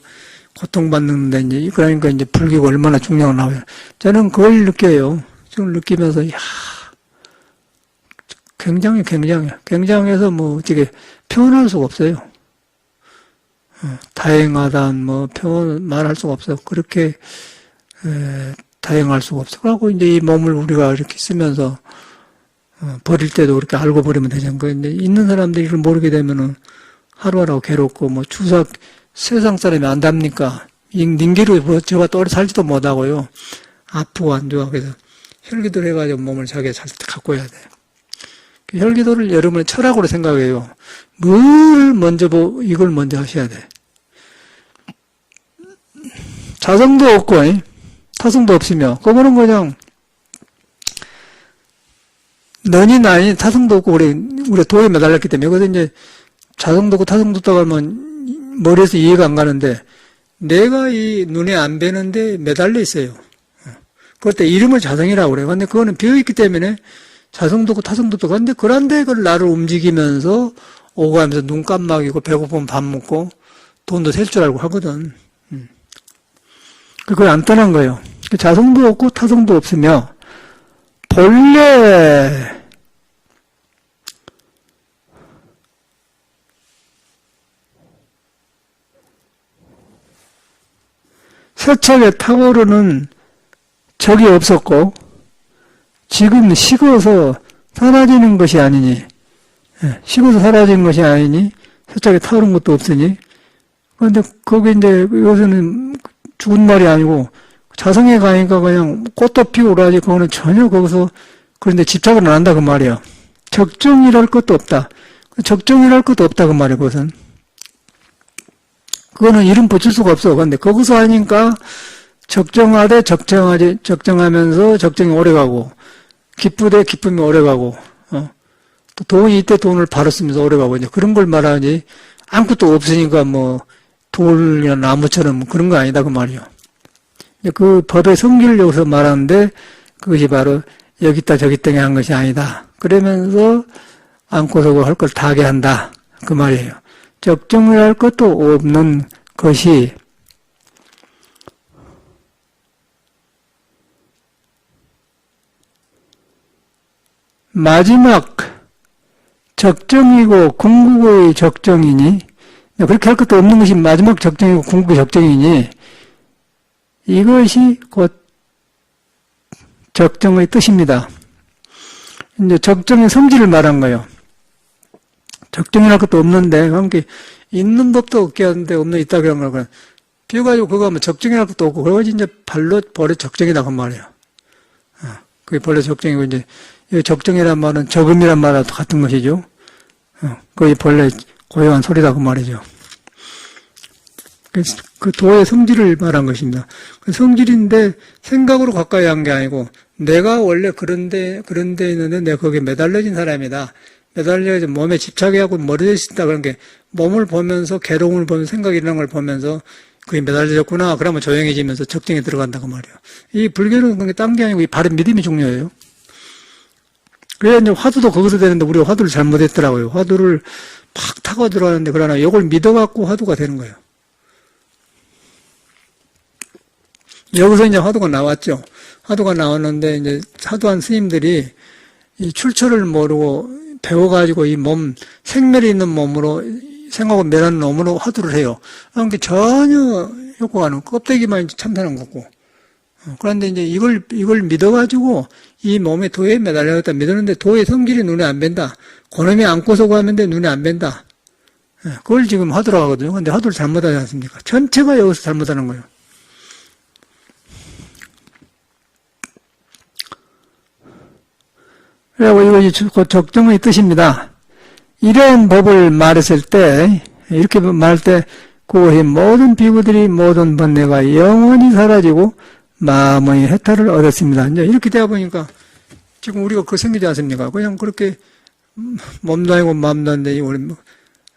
고통받는데 이제 그러니까 이제 불교가 얼마나 중요하고 나와요. 저는 그걸 느껴요. 그걸 느끼면서 야 굉장해서 뭐 어떻게 표현할 수가 없어요. 다행하다 뭐 말할 수가 없어. 그렇게 다행할 수가 없어. 그러고 이제 이 몸을 우리가 이렇게 쓰면서 버릴 때도 그렇게 알고 버리면 되잖아요. 근데 있는 사람들이 이걸 모르게 되면은 하루하루 괴롭고 뭐 추석 세상 사람이 안답니까? 닌기로 뭐 저가 또 살지도 못하고요. 아프고 안 좋아. 그래서 혈기도를 해가지고 몸을 자기가 잘 갖고 해야 돼요. 혈기도를 여러분의 철학으로 생각해요. 뭘 먼저 이걸 먼저 하셔야 돼. 자성도 없고 타성도 없으며 그거는 그냥 너니 나니 타성도 없고 우리 도에 매달렸기 때문에 그래서 이제 자성도 없고 타성도 없다고 하면 머리에서 이해가 안 가는데 내가 이 눈에 안 뵈는데 매달려 있어요. 그때 이름을 자성이라고 그래요. 근데 그거는 비어있기 때문에 자성도 없고 타성도 없고 그런데 그걸 나를 움직이면서 오고 하면서 눈 깜막이고 배고프면 밥 먹고 돈도 셀 줄 알고 하거든. 그걸 안 떠난 거예요. 자성도 없고 타성도 없으며 본래 세척에 타오르는 적이 없었고 지금 식어서 사라지는 것이 아니니 식어서 사라지는 것이 아니니 세척에 타오른 것도 없으니 그런데 거기 이제 요새는 죽은 말이 아니고 자성에 가니까 그냥 꽃도 피고 그러지 그거는 전혀 거기서 그런데 집착을 안 한다 그 말이야. 적정이랄 것도 없다. 적정이랄 것도 없다 그 말이야 그것은. 그거는 이름 붙일 수가 없어. 근데 거기서 하니까 적정하되 적정하면서 적정이 오래가고 기쁘되 기쁨이 오래가고 또 돈이 이때 돈을 바로 쓰면서 오래가고 이제 그런 걸 말하지 아무것도 없으니까 뭐 돌이나 나무처럼 그런 거 아니다 그 말이요. 그 법의 성질을 여기서 말하는데 그것이 바로 여기 있다 저기 있다 한 것이 아니다. 그러면서 안고서고 할 걸 다 하게 한다 그 말이에요. 적정을 할 것도 없는 것이 마지막 적정이고 궁극의 적정이니 그렇게 할 것도 없는 것이 마지막 적정이고 궁극의 적정이니 이것이 곧 적정의 뜻입니다. 이제 적정의 성질을 말한 거예요. 적정이랄 것도 없는데, 그러니까 있는 법도 없게 하는데 없는 있다 그런 거야. 비워가지고 그거 하면 적정이랄 것도 없고, 그래가지고 이제 발로 버려 적정이다 그 말이에요. 그게 벌레 적정이고 이제 이 적정이란 말은 적음이란 말하고 같은 것이죠. 그게 벌레 고요한 소리다 그 말이죠. 그 도의 성질을 말한 것입니다. 그 성질인데 생각으로 가까이 한 게 아니고 내가 원래 그런 데 있는데 내가 거기에 매달려진 사람이다. 매달려서 몸에 집착하고 머리에 있다 그런 게 몸을 보면서 괴로움을 보면서 생각이 일어나는 걸 보면서 그게 매달려졌구나. 그러면 조용해지면서 적정에 들어간다고 말이에요. 이 불교는 그게 딴 게 아니고 이 바른 믿음이 중요해요. 그래야 이제 화두도 거기서 되는데 우리가 화두를 잘못했더라고요. 화두를 팍 타고 들어가는데 그러나 이걸 믿어갖고 화두가 되는 거예요. 여기서 이제 화두가 나왔죠. 화두가 나왔는데 이제 화두한 스님들이 이 출처를 모르고 배워가지고 이 몸, 생멸이 있는 몸으로 생하고 멸하는 몸으로 화두를 해요. 그러니까 전혀 효과가 안 나고 껍데기만 참선한 거고. 그런데 이제 이걸 믿어가지고 이 몸에 도에 매달려있다 믿었는데 도의 성질이 눈에 안 뵌다. 고놈이 안고서 가는데 눈에 안 뵌다. 그걸 지금 화두라고 하거든요. 근데 화두를 잘못하지 않습니까? 전체가 여기서 잘못하는 거예요. 그리고 이것이 곧 적정의 뜻입니다. 이런 법을 말했을 때, 이렇게 말할 때, 그것이 모든 비구들이 모든 번뇌가 영원히 사라지고 마음의 해탈을 얻었습니다. 이제 이렇게 되어 보니까 지금 우리가 그 생기지 않습니까? 그냥 그렇게 몸도 아니고 마음도 아닌데 우리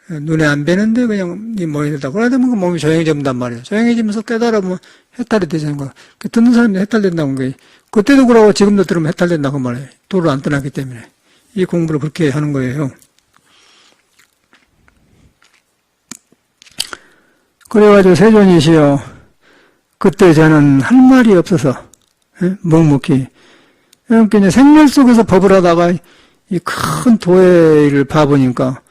눈에 안 뵈는데 그냥 이 몸이 된다. 그러다 보면 몸이 조용해진단 말이에요. 조용해지면서 깨달으면 해탈이 되는 거야. 듣는 사람이 해탈된다는 거예요. 그때도 그러고 지금도 들으면 해탈된다고 말해요. 도를 안 떠났기 때문에. 이 공부를 그렇게 하는 거예요. 그래가지고 세존이시여, 그때 저는 할 말이 없어서, 묵묵히. 그러니까 이제 생멸 속에서 법을 하다가 이 큰 도회를 봐보니까,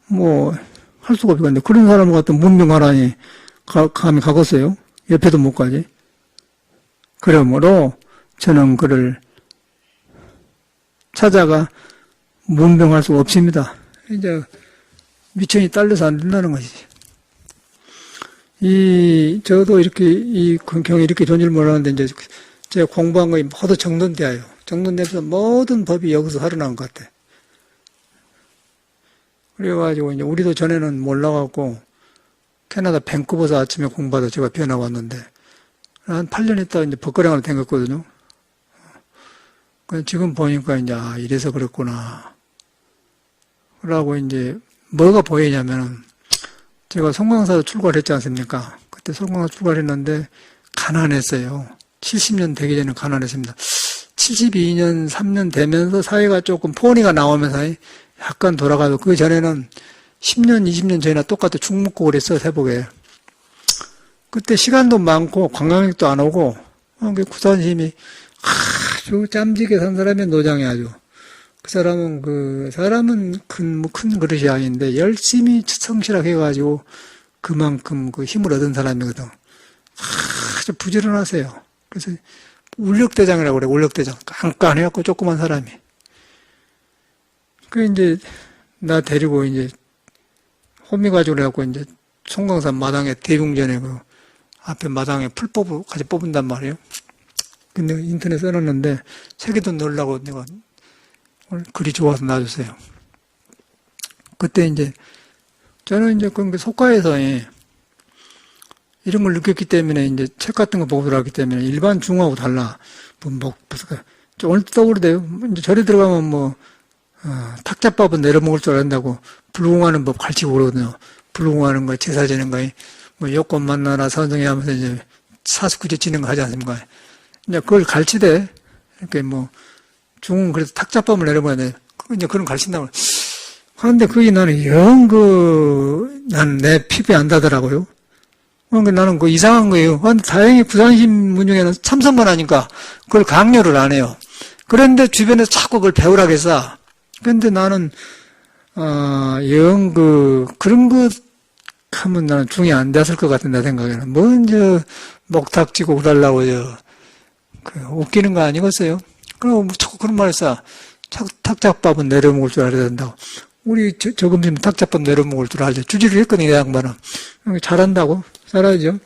뭐, 할 수가 없겠는데, 그런 사람을 갖다 문명하라니, 감히 가겠어요? 옆에도 못 가지. 그러므로 저는 그를 찾아가 문명할 수가 없습니다. 이제 미천이 딸려서 안 된다는 것이지. 저도 이렇게, 이 경이 이렇게 존재를 몰랐는데, 이제 제가 공부한 거에 모두 정돈되어요. 정돈되면서 모든 법이 여기서 살아난 것 같아. 그래가지고, 이제 우리도 전에는 몰라갖고, 캐나다 밴쿠버에서 아침에 공부하다 제가 변화 왔는데, 한 8년 있다가 이제 법거량으로 댕겼거든요. 지금 보니까 이제, 이래서 그랬구나. 그러고 이제, 뭐가 보이냐면은, 제가 송광사로 출가를 했지 않습니까? 그때 송광사 출가를 했는데, 가난했어요. 70년 되기 전에 가난했습니다. 72년, 3년 되면서 사회가 조금 포니가 나오면서 약간 돌아가고, 그 전에는 10년, 20년 전이나 똑같이 죽 먹고 그랬어, 세복에. 그때 시간도 많고, 관광객도 안 오고, 구산심이 아주 짬지게 산 사람이 노장이 아주. 사람은 큰 그릇이 아닌데, 열심히 성실하게 해가지고, 그만큼 그 힘을 얻은 사람이거든. 아주 부지런하세요. 그래서, 울력대장이라고 그래, 울력대장. 깐깐해갖고, 조그만 사람이. 이제, 나 데리고, 이제, 호미 가지고 그래갖고, 이제, 송광산 마당에, 대궁전에 앞에 마당에 같이 뽑은단 말이에요. 근데 인터넷 써놨는데, 세계도 넣으려고 내가, 글이 좋아서 놔주세요. 그때 이제, 저는 이제 그 속가에서 이런 걸 느꼈기 때문에 이제 책 같은 거 보고 들어왔기 때문에 일반 중하고 달라. 오늘 떠오르대요. 이제 절에 들어가면 탁자밥은 내려먹을 줄 안다고 불공하는 법 가르치고 그러거든요. 불공하는 거, 제사 지는 거, 여권 만나라, 선성해 하면서 이제 사수구제 지는 거 하지 않습니까? 이제 그걸 가르치대. 이렇게 중은 그래서 탁자밥을 내려먹어야 돼. 이제 그런 가르친다고. 그런데 그게 나는 난 내 피부에 안 닿더라고요. 그러니까 나는 이상한 거예요. 근데 다행히 구산심 문중에는 참선만 하니까 그걸 강요를 안 해요. 그런데 주변에서 자꾸 그걸 배우라고 했어. 근데 나는, 그런 것 하면 나는 중이 안 됐을 것 같은데, 생각에는. 먼저 목탁지고 그러려고, 웃기는 거 아니겠어요? 그럼 자꾸 그런 말 했어. 탁자밥은 내려먹을 줄 알아야 된다고. 우리 저금심 탁자밥 내려먹을 줄 알죠. 주지를 했거든요, 이 양반은. 잘한다고? 잘하죠?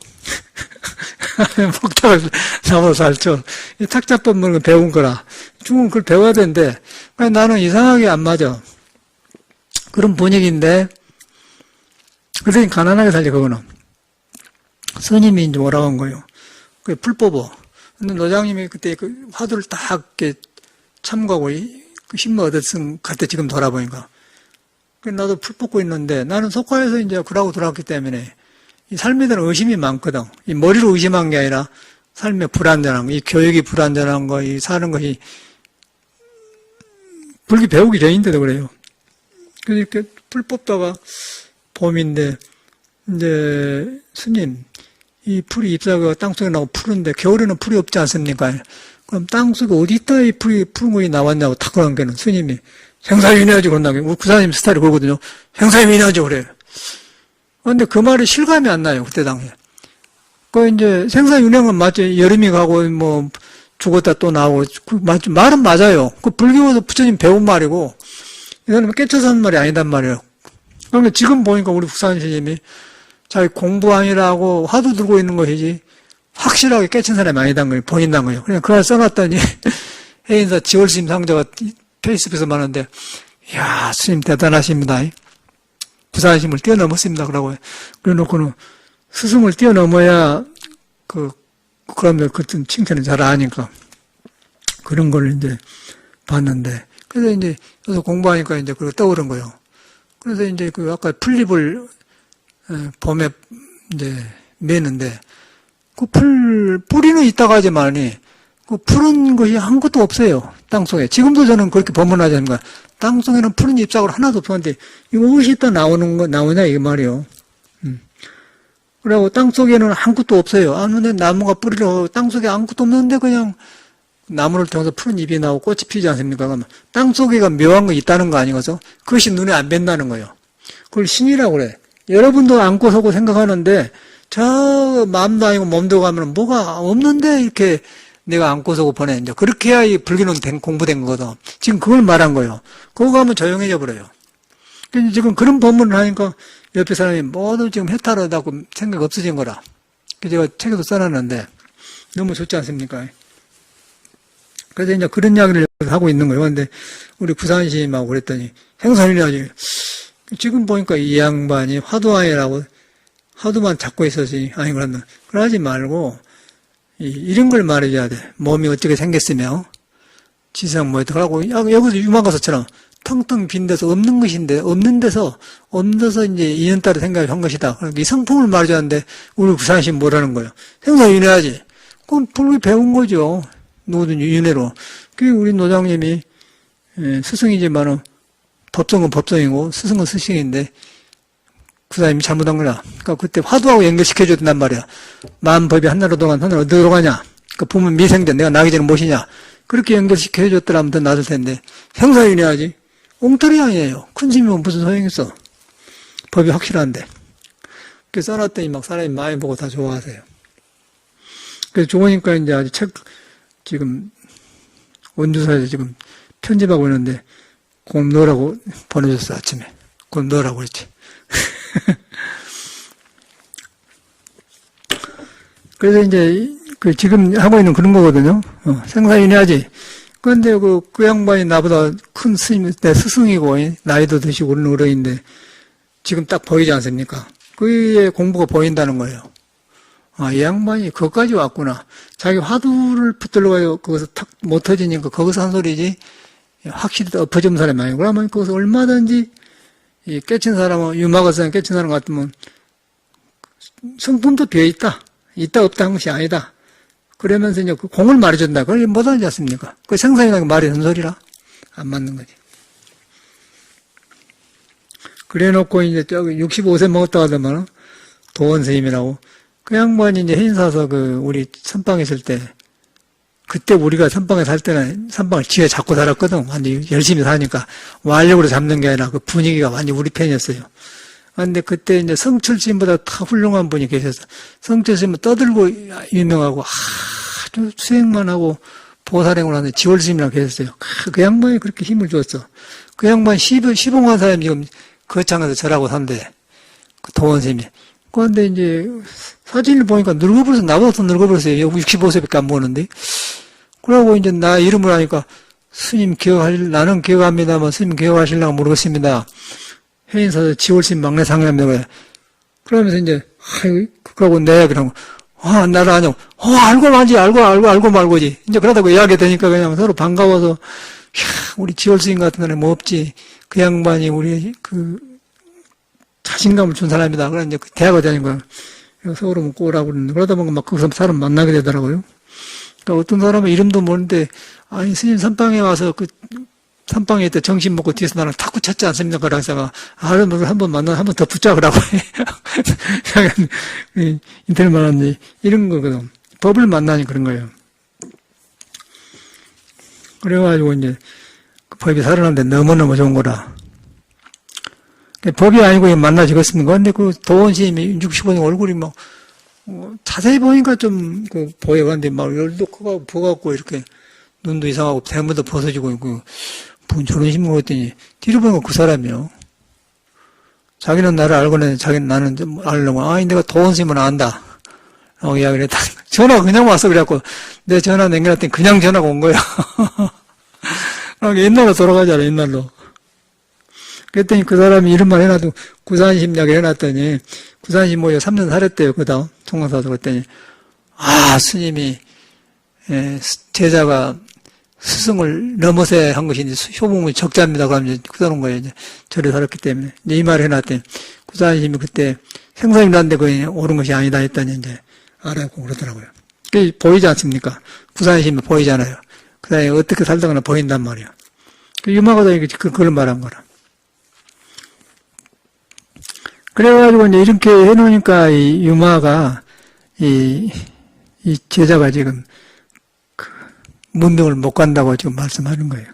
목탁을 잡아서 살죠. 이 탁자법 먹는 거 배운 거라. 중은 그걸 배워야 되는데, 나는 이상하게 안 맞아. 그런 분위기인데, 그러니 가난하게 살지, 그거는. 스님이 이제 뭐라고 한 거예요. 그게 풀 뽑어. 근데 노장님이 그때 화두를 딱 이렇게 참고하고 힘을 얻었은 그때 지금 돌아보니까. 나도 풀 뽑고 있는데 나는 속화에서 이제 그러고 돌아왔기 때문에 이 삶에 대한 의심이 많거든. 이 머리로 의심한 게 아니라 삶의 불안전한 거, 이 교육이 불안전한 거, 이 사는 것이 불교 배우기 전인데도 그래요. 그래서 이렇게 풀 뽑다가 봄인데 이제 스님 이 풀이 잎사귀가 땅속에 나오고 푸른데 겨울에는 풀이 없지 않습니까? 그럼 땅속에 어디 있다 이 풀이 푸른 것이 나왔냐고 탁 그런 게는 스님이 생사윤회하지 그런다고. 우리 구사님 스타일이 그러거든요. 생사윤회하지 그래요. 그런데 그 말이 실감이 안 나요. 그때 당시에. 이제 생사윤회는 맞죠. 여름이 가고 죽었다 또 나오고 말은 맞아요. 불교에서 부처님 배운 말이고 이거는 깨쳐서 하는 말이 아니단 말이에요. 그러니까 지금 보니까 우리 북산 스님이 자기 공부 아니라고 화두 들고 있는 것이지 확실하게 깨친 사람이 아니단 거예요. 보인단 거예요. 그냥 그걸 써놨더니 해인사 지월스님 상자가 페이스북에서 많은데 이야 스님 대단하십니다. 부사심을 뛰어넘었습니다. 그러고 그래놓고는 스승을 뛰어넘어야 그러면 그때 칭찬을 잘 아니까 그런 걸 이제 봤는데 그래서 이제 여기서 공부하니까 이제 그거 떠오른 거예요. 그래서 이제 아까 풀잎을 봄에 이제 매는데 뿌리는 있다고 하지만이 푸른 것이 한 것도 없어요. 땅속에. 지금도 저는 그렇게 법문하지 않습니까? 땅속에는 푸른 잎사귀 하나도 없었는데 이거 무엇이 또 나오냐 이 말이에요. 그리고 땅속에는 아무것도 없어요. 아무데 나무가 뿌리로 땅속에 아무것도 없는데 그냥 나무를 통해서 푸른 잎이 나오고 꽃이 피지 않습니까? 그러면 땅속에가 묘한 거 있다는 거 아니겠어? 그것이 눈에 안 뵌다는 거예요. 그걸 신이라고 그래. 여러분도 안고 서고 생각하는데 저 마음도 아니고 몸도 가면 뭐가 없는데 이렇게 내가 안고 서고 보내. 이제 그렇게 해야 이 불교는 공부된 거거든. 지금 그걸 말한 거예요. 그거 가면 조용해져 버려요. 지금 그런 법문을 하니까 옆에 사람이 모두 지금 해탈하다고 생각 없어진 거라. 제가 책에도 써놨는데 너무 좋지 않습니까? 그래서 이제 그런 이야기를 하고 있는 거예요. 근데 우리 부산시임하고 그랬더니 행사일이야지. 지금 보니까 이 양반이 화두아이라고 하도만 잡고 있었지. 아니 그러면 그러지 말고 이런 걸 말해줘야 돼. 몸이 어떻게 생겼으며 지상 뭐 어떡하고 여기서 유망가서처럼 텅텅 빈 데서 없는 것인데 없는 데서 이제 인연따라 생각한 것이다. 그러니까 이 성품을 말해줘야 하는데 우리 부산시 뭐라는 거예요. 생사윤회하지. 그건 불교 배운 거죠. 누구든지 윤회로. 그게 우리 노장님이 스승이지만은 법성은 법성이고 스승은 스승인데 그 사람이 잘못한 거야. 그러니까 그때 화두하고 연결시켜줘야 된단 말이야. 마음 법이 하나로 동안 하나로 어디로 가냐. 그 부모 미생된 내가 나기 전에 무엇이냐. 그렇게 연결시켜줬더라면 더 나을 텐데 생사윤회하지. 엉터리 아니에요. 큰 스님은 무슨 소용이 있어. 법이 확실한데. 그래서 써놨더니 막 사람이 많이 보고 다 좋아하세요. 그래서 좋으니까 이제 아주 책 지금 원주사에서 지금 편집하고 있는데 곧 넣으라고 보내줬어. 아침에 곧 넣으라고 그랬지. 그래서 이제 그 지금 하고 있는 그런 거거든요. 생사윤회하지. 그런데 그 양반이 나보다 큰 스님, 내 스승이고 나이도 드시고 그런 어른인데 지금 딱 보이지 않습니까? 그의 공부가 보인다는 거예요. 아, 이 양반이 거기까지 왔구나. 자기 화두를 붙들러가지고 거기서 탁 못 터지니까 거기서 한 소리지. 확실히 엎어진 사람이 아니고 그러면 거기서 얼마든지 이 깨친 사람은 유마가서 깨친 사람 같으면 성품도 비어있다. 있다 없다 한 것이 아니다. 그러면서 이제 그 공을 말해준다. 그걸 못하지 않습니까? 그 생사윤회가 말이 한 소리라? 안 맞는 거지. 그래 놓고 이제 저기 65세 먹었다 하더만 도원 스님이라고. 그 양반이 이제 해인사서 그 우리 선방에 있을 때 그때 우리가 선방에 살 때는 선방을 지혜 잡고 살았거든. 완전 열심히 사니까 완력으로 잡는 게 아니라 그 분위기가 완전 우리 편이었어요. 근데 그때 이제 성철스님보다 더 훌륭한 분이 계셔서 성철스님은 떠들고 유명하고 아주 수행만 하고 보살행을 하는 지월스님이라고 계셨어요. 그 양반이 그렇게 힘을 줬어. 그 양반 시봉한 사람이 지금 거창에서 절하고 산대. 그 도원스님이. 그런데 이제 사진을 보니까 늙어버려서 나보다 더 늙어버렸어요. 65세밖에 안 보는데. 그러고 이제 나 이름을 하니까 스님 나는 기억합니다만 스님 기억하실려고 모르겠습니다. 해인사서 지월스님 막내 상회합니다. 그러면서 이제 그러고 내 이야기를 하고 나를 아냐고 알고 말고지. 이제 그러다가 이야기 되니까 그냥 서로 반가워서 우리 지월스님 같은 사람이 뭐 없지. 그 양반이 우리 그 자신감을 준 사람이다. 그래 이제 대화가 되는 거야. 서울로 먹고 오라고 그러는데 그러다 보니까 막 거기서 사람 만나게 되더라고요. 그러니까 어떤 사람은 이름도 모르는데 아니 스님 선방에 와서 그 선방에 있다 정신 먹고 뒤에서 나랑 탁구 쳤지 않습니까? 그래서 한번 만나 한번 더 붙잡으라고 인터넷 만났는데 이런 거거든. 법을 만나니 그런 거예요. 그래가지고 이제 그 법이 살아나는데 너무너무 좋은 거라. 법이 아니고 만나지겠습니까? 근데 그 도원스님이 65년 얼굴이 막 자세히 보니까 좀 그 보여. 근데 막 열도 크고 부어갖고 이렇게 눈도 이상하고 대문도 벗어지고 있고 저런 힘을 했더니 뒤로 보니까 그 사람이요. 자기는 나를 알고는 자기는 나는 좀 알려고 내가 도원스님은 안다 라고 이야기를 했다. 전화가 그냥 왔어. 그래갖고 내 전화 남겨놨더니 그냥 전화가 온 거야. 옛날로 돌아가잖아. 옛날로. 그랬더니 그 사람이 이런 말 해놔도 구산심 이야기 해놨더니 구산심 모여 3년 살았대요. 그다음 통화사도 그랬더니 스님이 제자가 스승을 넘어서 한 것이 이제 효봉이 적자입니다. 그러면 이제 그러는 거예요. 이제 절에 살았기 때문에. 이제 이 말을 해놨더니 구산심이 그때 생사임 났는데 그게 옳은 것이 아니다 했더니 이제 알아고 그러더라고요. 그게 보이지 않습니까? 구산심이 보이잖아요. 그 다음에 어떻게 살다가나 보인단 말이야. 그 유마가다 그걸 말한 거라. 그래가지고 이제 이렇게 해놓으니까 이 유마가 이 제자가 지금 그 문등을 못 간다고 지금 말씀하는 거예요.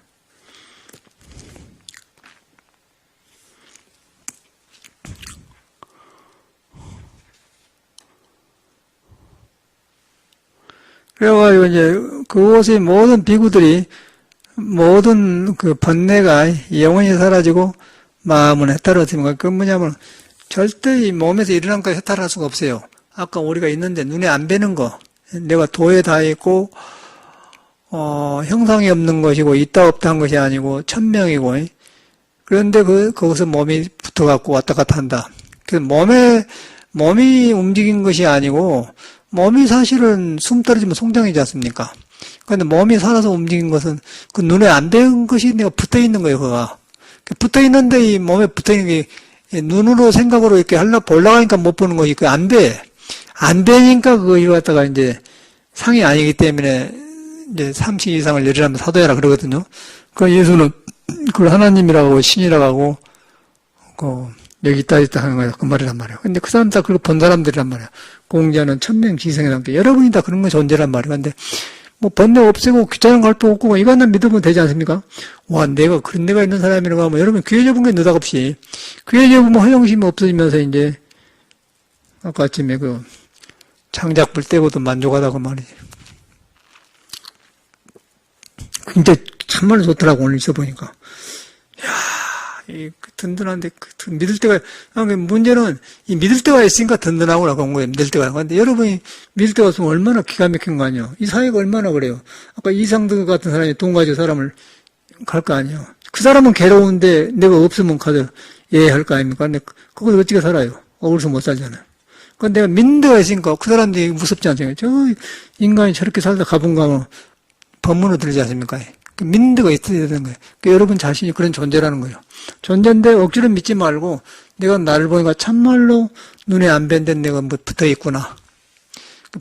그래가지고 이제 그곳의 모든 비구들이 모든 그 번뇌가 영원히 사라지고 마음은 해탈어지는 거예요. 그 뭐냐면 절대 이 몸에서 일어난 거 해탈할 수가 없어요. 아까 우리가 있는데 눈에 안 뵈는 거, 내가 도에 다 있고 형상이 없는 것이고 있다 없다 한 것이 아니고 천명이고, 그런데 거기서 몸이 붙어갖고 왔다 갔다 한다. 그 몸이 움직인 것이 아니고 몸이 사실은 숨 떨어지면 송장이지 않습니까? 그런데 몸이 살아서 움직인 것은 그 눈에 안 뵈는 것이 내가 붙어 있는 거예요, 그거가. 붙어 있는데 이 몸에 붙어 있는 게 눈으로 생각으로 이렇게 보려고 하니까 못 보는 것이 그 안 돼. 안 되니까 그거 갖다가 이제 상이 아니기 때문에 이제 30 이상을 열이라면 사도해라 그러거든요. 그 예수는 그걸 하나님이라고 신이라고 하고 여기 있다 하는 거야. 그 말이란 말이에요. 근데 그 사람 다 그걸 본 사람들이란 말이야. 공자는 천명지성이란 게 여러분이 다 그런 거 존재란 말이야. 근데 뭐 번뇌 없애고 귀찮은 갈도 없고 이거는 믿으면 되지 않습니까? 와, 내가 그런 데가 있는 사람이라고 하면 여러분 귀에 접은 게 느닷없이 귀에 접으면 허영심이 없어지면서 이제 아까 아침에 그 창작불 떼고도 만족하다고 말이지. 굉장히 참말로 좋더라고 오늘 있어보니까. 든든한데, 믿을 때가, 문제는, 이 믿을 때가 있으니까 든든하고 나온 거예요, 믿을 때가. 근데 여러분이 믿을 때가 없으면 얼마나 기가 막힌 거 아니에요? 이 사회가 얼마나 그래요? 아까 이상득 같은 사람이 돈 가지고 사람을 갈 거 아니에요? 그 사람은 괴로운데 내가 없으면 가서 할 거 아닙니까? 근데 거기서 어떻게 살아요? 억울해서 못 살잖아요. 그런데 내가 믿는 데가 있으니까 그 사람들이 무섭지 않습니까? 저 인간이 저렇게 살다 가본 가면 법문으로 들지 않습니까? 믿는 데가 있어야 되는 거예요. 그러니까 여러분 자신이 그런 존재라는 거예요. 존재인데 억지로 믿지 말고 내가 나를 보니까 참말로 눈에 안 뵌데 내가 뭐 붙어 있구나.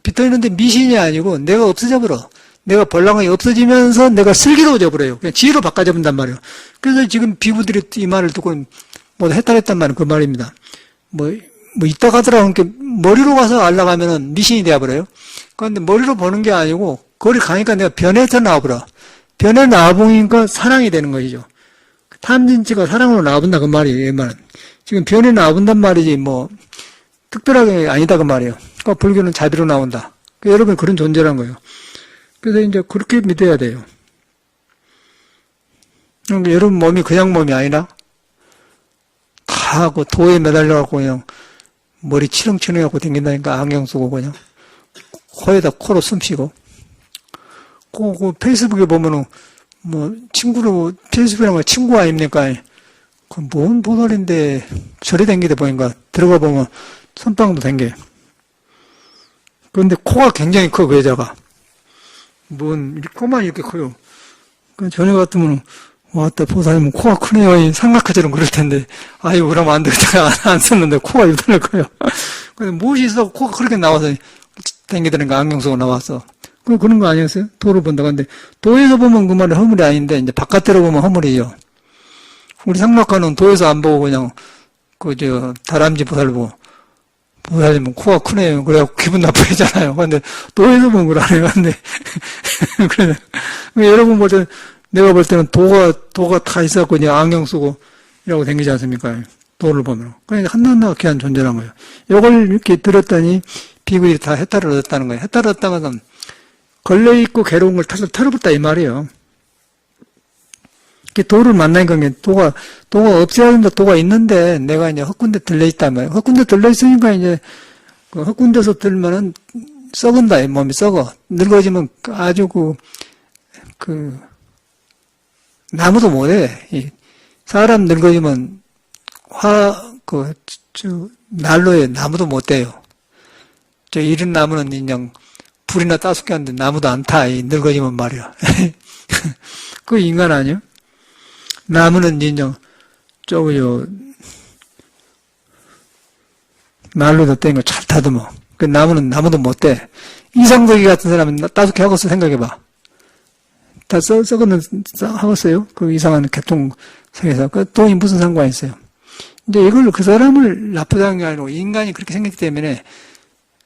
붙어 있는데 미신이 아니고 내가 없어져 버려. 내가 벌랑이 없어지면서 내가 슬기로워져 버려요. 그냥 지혜로 바꿔져 본단 말이에요. 그래서 지금 비구들이 이 말을 듣고 뭐 해탈했단 말은 그 말입니다. 뭐 이따 가더라 하니까 머리로 가서 알라가면은 미신이 되어버려요. 그런데 머리로 보는 게 아니고 거기 가니까 내가 변해서 나와버려. 변해 나와보니까 사랑이 되는 것이죠. 탐진치가 사랑으로 나와본다 그 말이에요. 이 말은. 지금 변해 나와본단 말이지 뭐 특별하게 아니다 그 말이에요. 그러니까 불교는 자비로 나온다. 그러니까 여러분 그런 존재란 거예요. 그래서 이제 그렇게 믿어야 돼요. 그러니까 여러분 몸이 그냥 몸이 아니라 다 하고 도에 매달려갖고 그냥 머리 치렁치렁하고 댕긴다니까 안경 쓰고 그냥 코에다 코로 숨 쉬고 그 페이스북에 보면은 뭐 친구로 페이스북이란 거 친구 아닙니까? 그 뭔 보살인데 저리 댕기다 보니까 들어가 보면 선빵도 댕겨. 그런데 코가 굉장히 커 그 여자가. 코만 이렇게 커요. 그 전에 같으면 왔다 보살님은 코가 크네요. 삼각화처럼 그럴 텐데 아이고 그러면 안 되겠다. 안 썼는데 코가 이렇게 커요. 근데 무엇이 있어 코가 그렇게 나와서 댕기더니까 안경 쓰고 나왔어. 그런 거 아니었어요? 도를 본다. 근데 도에서 보면 그 말은 허물이 아닌데 이제 바깥으로 보면 허물이죠. 우리 상락가는 도에서 안 보고 그냥 다람쥐 보살 보고 보살님은 코가 크네요. 그래갖고 기분 나쁘잖아요. 근데 도에서 보면 그러네요. 근데 그래 여러분 볼 때는 내가 볼 때는 도가 다 있었고 그냥 안경 쓰고 이러고 다니지 않습니까? 도를 보면. 그러니까 한낱낱 귀한 존재란 거예요. 이걸 이렇게 들었더니 비구들이 다 해탈을 얻었다는 거예요. 해탈을 얻었다면 걸려있고 괴로운 걸 털어봤다 이 말이에요. 이렇게 도를 만나니까 도가 없어야 된다 도가 있는데 내가 이제 헛군데 들려있단 말이에요. 헛군데 들려있으니까 이제 그 헛군데서 들면은 썩은다. 몸이 썩어. 늙어지면 아주 나무도 못해. 사람 늙어지면 난로에 나무도 못 돼요. 이런 나무는 그냥 불이나 따숩게 하는데 나무도 안 타. 늙어지면 말이야. 그 인간 아니요? 나무는 인정, 난로도 떼는 거 잘 타더만. 그 나무도 못 떼. 이상덕이 같은 사람은 따숩게 하고서 생각해봐. 다 썩어는 하겠어요? 그 이상한 개통성에서. 그 돈이 무슨 상관이 있어요? 이제 이걸 그 사람을 나쁘다는 게 아니고 인간이 그렇게 생겼기 때문에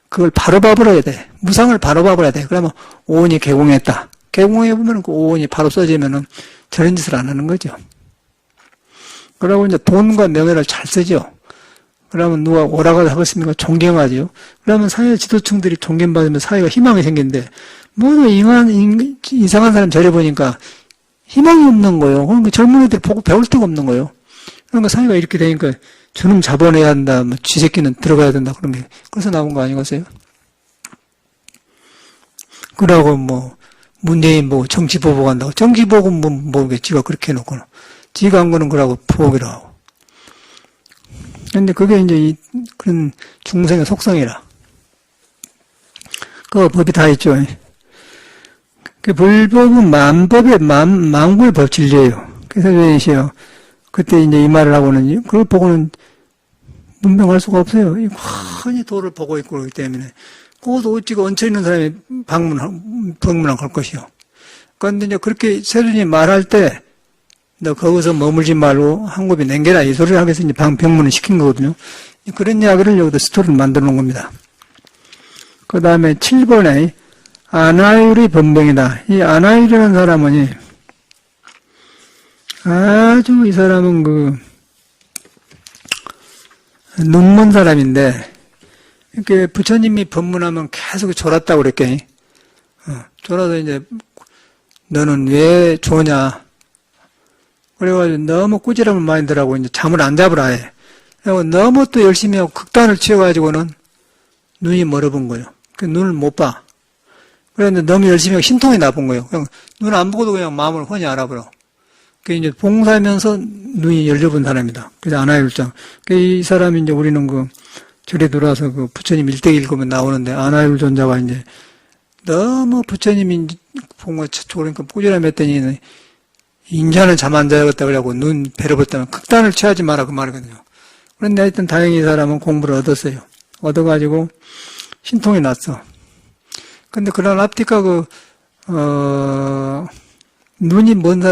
그걸 바로 봐버려야 돼. 무상을 바로 봐버려야 돼. 그러면 오온이 개공했다. 개공해보면 그 오온이 바로 써지면은 저런 짓을 안 하는 거죠. 그러고 이제 돈과 명예를 잘 쓰죠. 그러면 누가 오락을 하겠습니까? 존경하죠. 그러면 사회 지도층들이 존경받으면 사회가 희망이 생기는데, 모두 이상한 사람 저려보니까 희망이 없는 거예요. 그러니까 젊은 애들 보고 배울 데가 없는 거예요. 그러니까 사회가 이렇게 되니까 저놈 잡아내야 한다, 뭐 쥐새끼는 들어가야 된다, 그런 게. 그래서 나온 거 아니겠어요? 그러고 뭐, 문재인 보고 정치 보복한다고. 정치 보복은 뭐, 지가 그렇게 해놓고는. 지가 한 거는 그러고 보복이라 하고. 근데 그게 이제 그런 중생의 속성이라. 그 법이 다 있죠. 그 불법은 만구의 법 진리예요. 그래서 왜이시요? 그때 이제 이 말을 하고는, 그걸 보고는 문명할 수가 없어요. 흔히 도를 보고 있고 그렇기 때문에. 그것도 어찌가 얹혀있는 사람이 방문한 걸 것이요. 그런데 이제 그렇게 세존이 말할 때, 너 거기서 머물지 말고 한곱이 냉겨라. 이 소리를 하면서 이제 병문을 시킨 거거든요. 그런 이야기를 여기다 스토리를 만들어 놓은 겁니다. 그 다음에 7번에 아나율의 번병이다. 이 아나율이라는 사람은 아주 이 사람은 눈먼 사람인데, 이렇게 부처님이 법문하면 계속 졸았다고 그랬게. 졸아서 이제, 너는 왜 조냐? 그래가지고 너무 꾸지람을 많이 들하고 이제 잠을 안 잡으라 해. 그리고 너무 또 열심히 하고 극단을 취해가지고는 눈이 멀어본 거예요. 그 눈을 못 봐. 그런데 너무 열심히 하고 신통이 나쁜 거예요. 그냥 눈 안 보고도 그냥 마음을 훤히 알아버려. 그 이제 봉사하면서 눈이 열려본 사람이다. 그래서 아나율장. 이 사람이 이제 우리는 절에 들어와서 부처님 일대기 읽으면 나오는데 아나율 존자가 이제 너무 부처님이 본거 그러니까 꾸지람 했더니 인자는 잠 안 자야겠다 그러고 눈 베려버렸다면 극단을 취하지 마라 그 말이거든요. 그런데 하여튼 다행히 이 사람은 공부를 얻었어요. 얻어가지고 신통이 났어. 근데 그런 앞뒤가 눈이 먼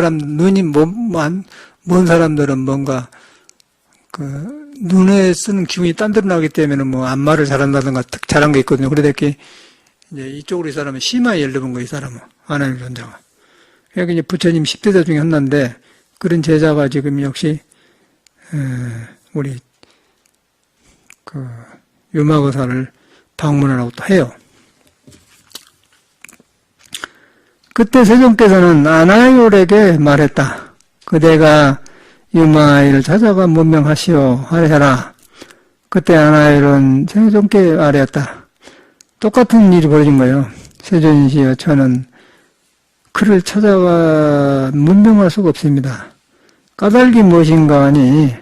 사람들은 뭔가 눈에 쓰는 기운이 딴 데로 나기 때문에 안마를 잘한다든가 잘한 게 있거든요. 그래서 이렇게 이제 이쪽으로 이 사람은 심하게 열려본 거예요. 이 사람은 아나율 존자가. 여기 이제 부처님 10대자 중에 하나인데, 그런 제자가 지금 역시, 우리, 유마거사를 방문하라고 또 해요. 그때 세존께서는 아나율에게 말했다. 그대가 유마를 찾아가 문명하시오. 하라. 그때 아나율은 세존께 말했다. 똑같은 일이 벌어진 거예요. 세존이시여, 저는 그를 찾아가 문명할 수가 없습니다. 까닭이 무엇인가 하니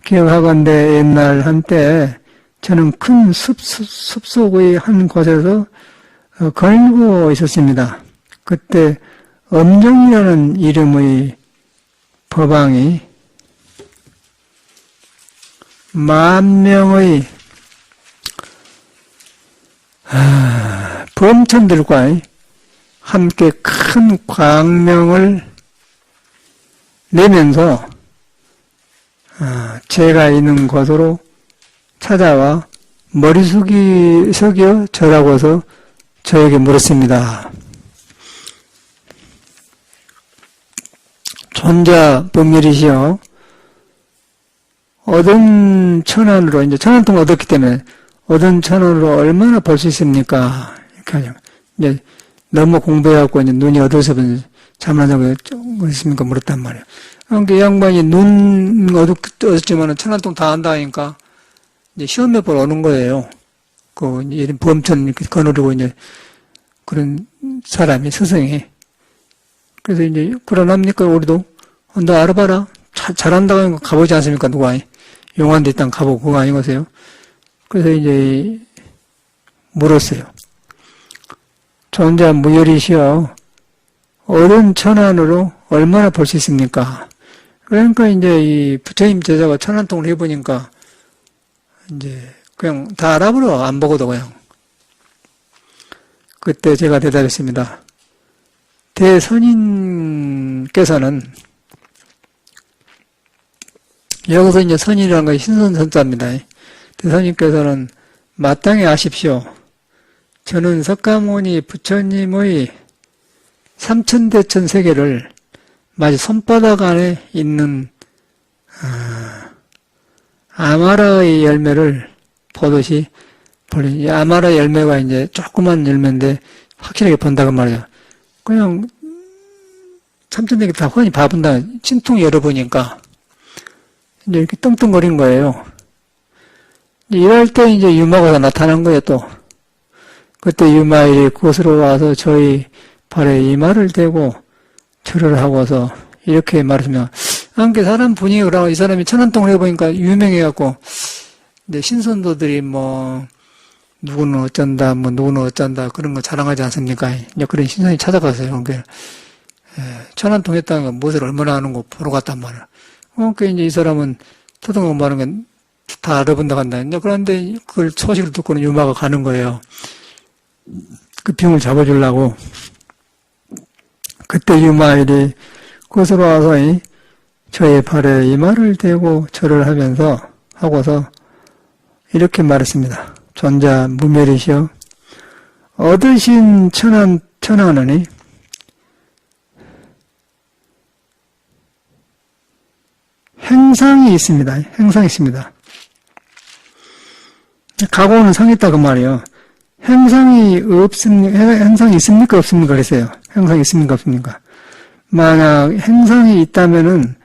기억하건대 옛날 한때 저는 큰 숲속의 한 곳에서 걸고 있었습니다. 그때 엄정이라는 이름의 법왕이 10,000명의 범천들과 함께 큰 광명을 내면서 제가 있는 곳으로 찾아와 머리 숙여 절하고서 저에게 물었습니다. 존자 법멸이시여, 얻은 천원으로, 이제 천원 동안 얻었기 때문에 얻은 천원으로 얼마나 벌 수 있습니까? 이렇게 하죠. 이제 너무 공부해갖고 이제 눈이 어두워서 잠을 안 자고 있습니까? 물었단 말이에요. 그러니까 이 양반이 눈 어둡지만은 천안동 다 한다 하니까 이제 시험에 보러 오는 거예요. 이제 범천 이렇게 거느리고 이제 그런 사람이 스승이. 그래서 이제 불안합니까? 우리도 너 알아봐라. 잘한다고 하니까 가보지 않습니까? 누가 용한데 일단 가보고 그거 아니겠어요? 그래서 이제 물었어요. 존자 무열이시여, 얻은 천안으로 얼마나 벌 수 있습니까? 그러니까 이제 이 부처님 제자가 천안통을 해보니까 이제 그냥 다 알아버려. 안 보고도 그냥. 그때 제가 대답했습니다. 대선인께서는 여기서 이제 선이라는 것이 신선선자입니다. 대선님께서는 마땅히 아십시오. 저는 석가모니 부처님의 삼천대천 세계를 마치 손바닥 안에 있는 아마라의 열매를 보듯이 아마라 열매가 이제 조그만 열매인데 확실하게 본다고 말이에요. 그냥 삼천대계 다 훤히 봐본다. 신통 열어보니까 이제 이렇게 떵떵거리는 거예요. 이럴 때 이제 유마가 나타난 거예요, 또. 그때 유마일이 그곳으로 와서 저희 발에 이마를 대고 절을 하고서 이렇게 말하시면, 그러니까 사람 분위기가 그러고 이 사람이 천안통을 해보니까 유명해갖고, 근데 신선도들이 뭐, 누구는 어쩐다, 뭐, 누구는 어쩐다, 그런 거 자랑하지 않습니까? 이제 그런 신선이 찾아갔어요. 그러니까, 천안통 했다는 건 무엇을 얼마나 하는 거 보러 갔단 말이야. 그러니까 이제 이 사람은 토동하고 말하는 건 다 알아본다 간다. 이제 그런데 그걸 소식을 듣고는 유마가 가는 거예요. 그 병을 잡아주려고. 그때 유마일이 그곳으로 와서 저의 발에 이마를 대고 절을 하고서 이렇게 말했습니다. 존자 무멸이시여. 얻으신 천안은 행상이 있습니다. 행상이 있습니다. 가고는 상했다 그 말이에요. 행상이 있습니까? 없습니까? 그랬어요. 행상이 있습니까? 없습니까? 만약 행상이 있다면은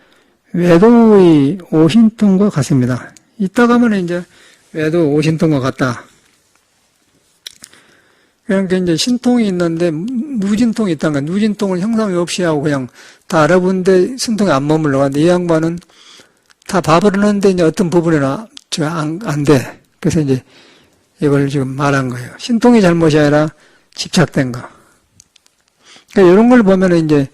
외도의 오신통과 같습니다. 있다고 하면 이제 외도 오신통과 같다. 그러니까 이제 신통이 있는데 무진통이 있다는 거야. 무진통을 형상이 없이 하고 그냥 다 알아보는데 신통이 안 머물러 가는데 이 양반은 다 봐버리는데 이제 어떤 부분에는 안 돼. 그래서 이제 이걸 지금 말한 거예요. 신통이 잘못이 아니라 집착된 거. 그러니까 이런 걸 보면은 이제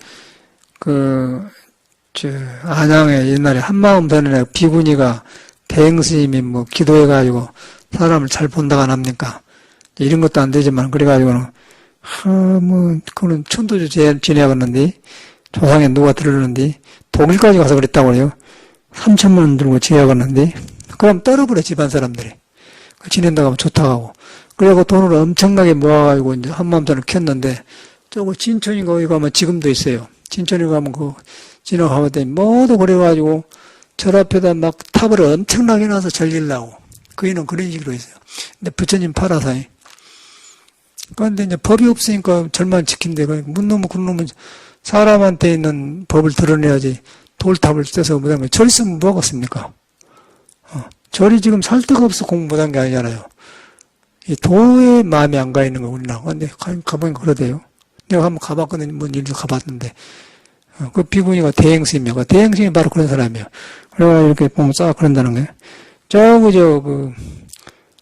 안양에 옛날에 한마음 변연에 비구니가 대행스님이 뭐 기도해가지고 사람을 잘 본다고 안 합니까? 이런 것도 안 되지만 그래가지고는 그거는 천도주 지내야겠는데 조상에 누가 들었는데 독일까지 가서 그랬다고 그래요. 3천만 원 들고 지내야겠는데 그럼 떨어버려 집안 사람들이. 지낸다고 하면 좋다고 하고. 그래갖고 돈을 엄청나게 모아가지고 이제 한마음전을 켰는데, 저거 진천인가 어디 가면 지금도 있어요. 진천에 가면 지나가면 모두 그래가지고 절 앞에다 막 탑을 엄청나게 놔서 절리려고. 그이는 그런 식으로 있어요. 근데 부처님 팔아서. 그런데 이제 법이 없으니까 절만 지킨대. 문 놈은 그 놈은 사람한테 있는 법을 드러내야지 돌탑을 떼서 못하면 절 있으면 뭐 하겠습니까? 절이 지금 살 데가 없어 공부 못한 게 아니잖아요. 이 도에 마음이 안 가 있는 거 우리나라. 근데 가보니까 그러대요. 내가 한번 가봤거든요. 뭔 일도 가봤는데. 그 비구니가 대행스님이요. 그 대행스님이 바로 그런 사람이에요. 그래가 이렇게 보면 싹 그런다는 거예요.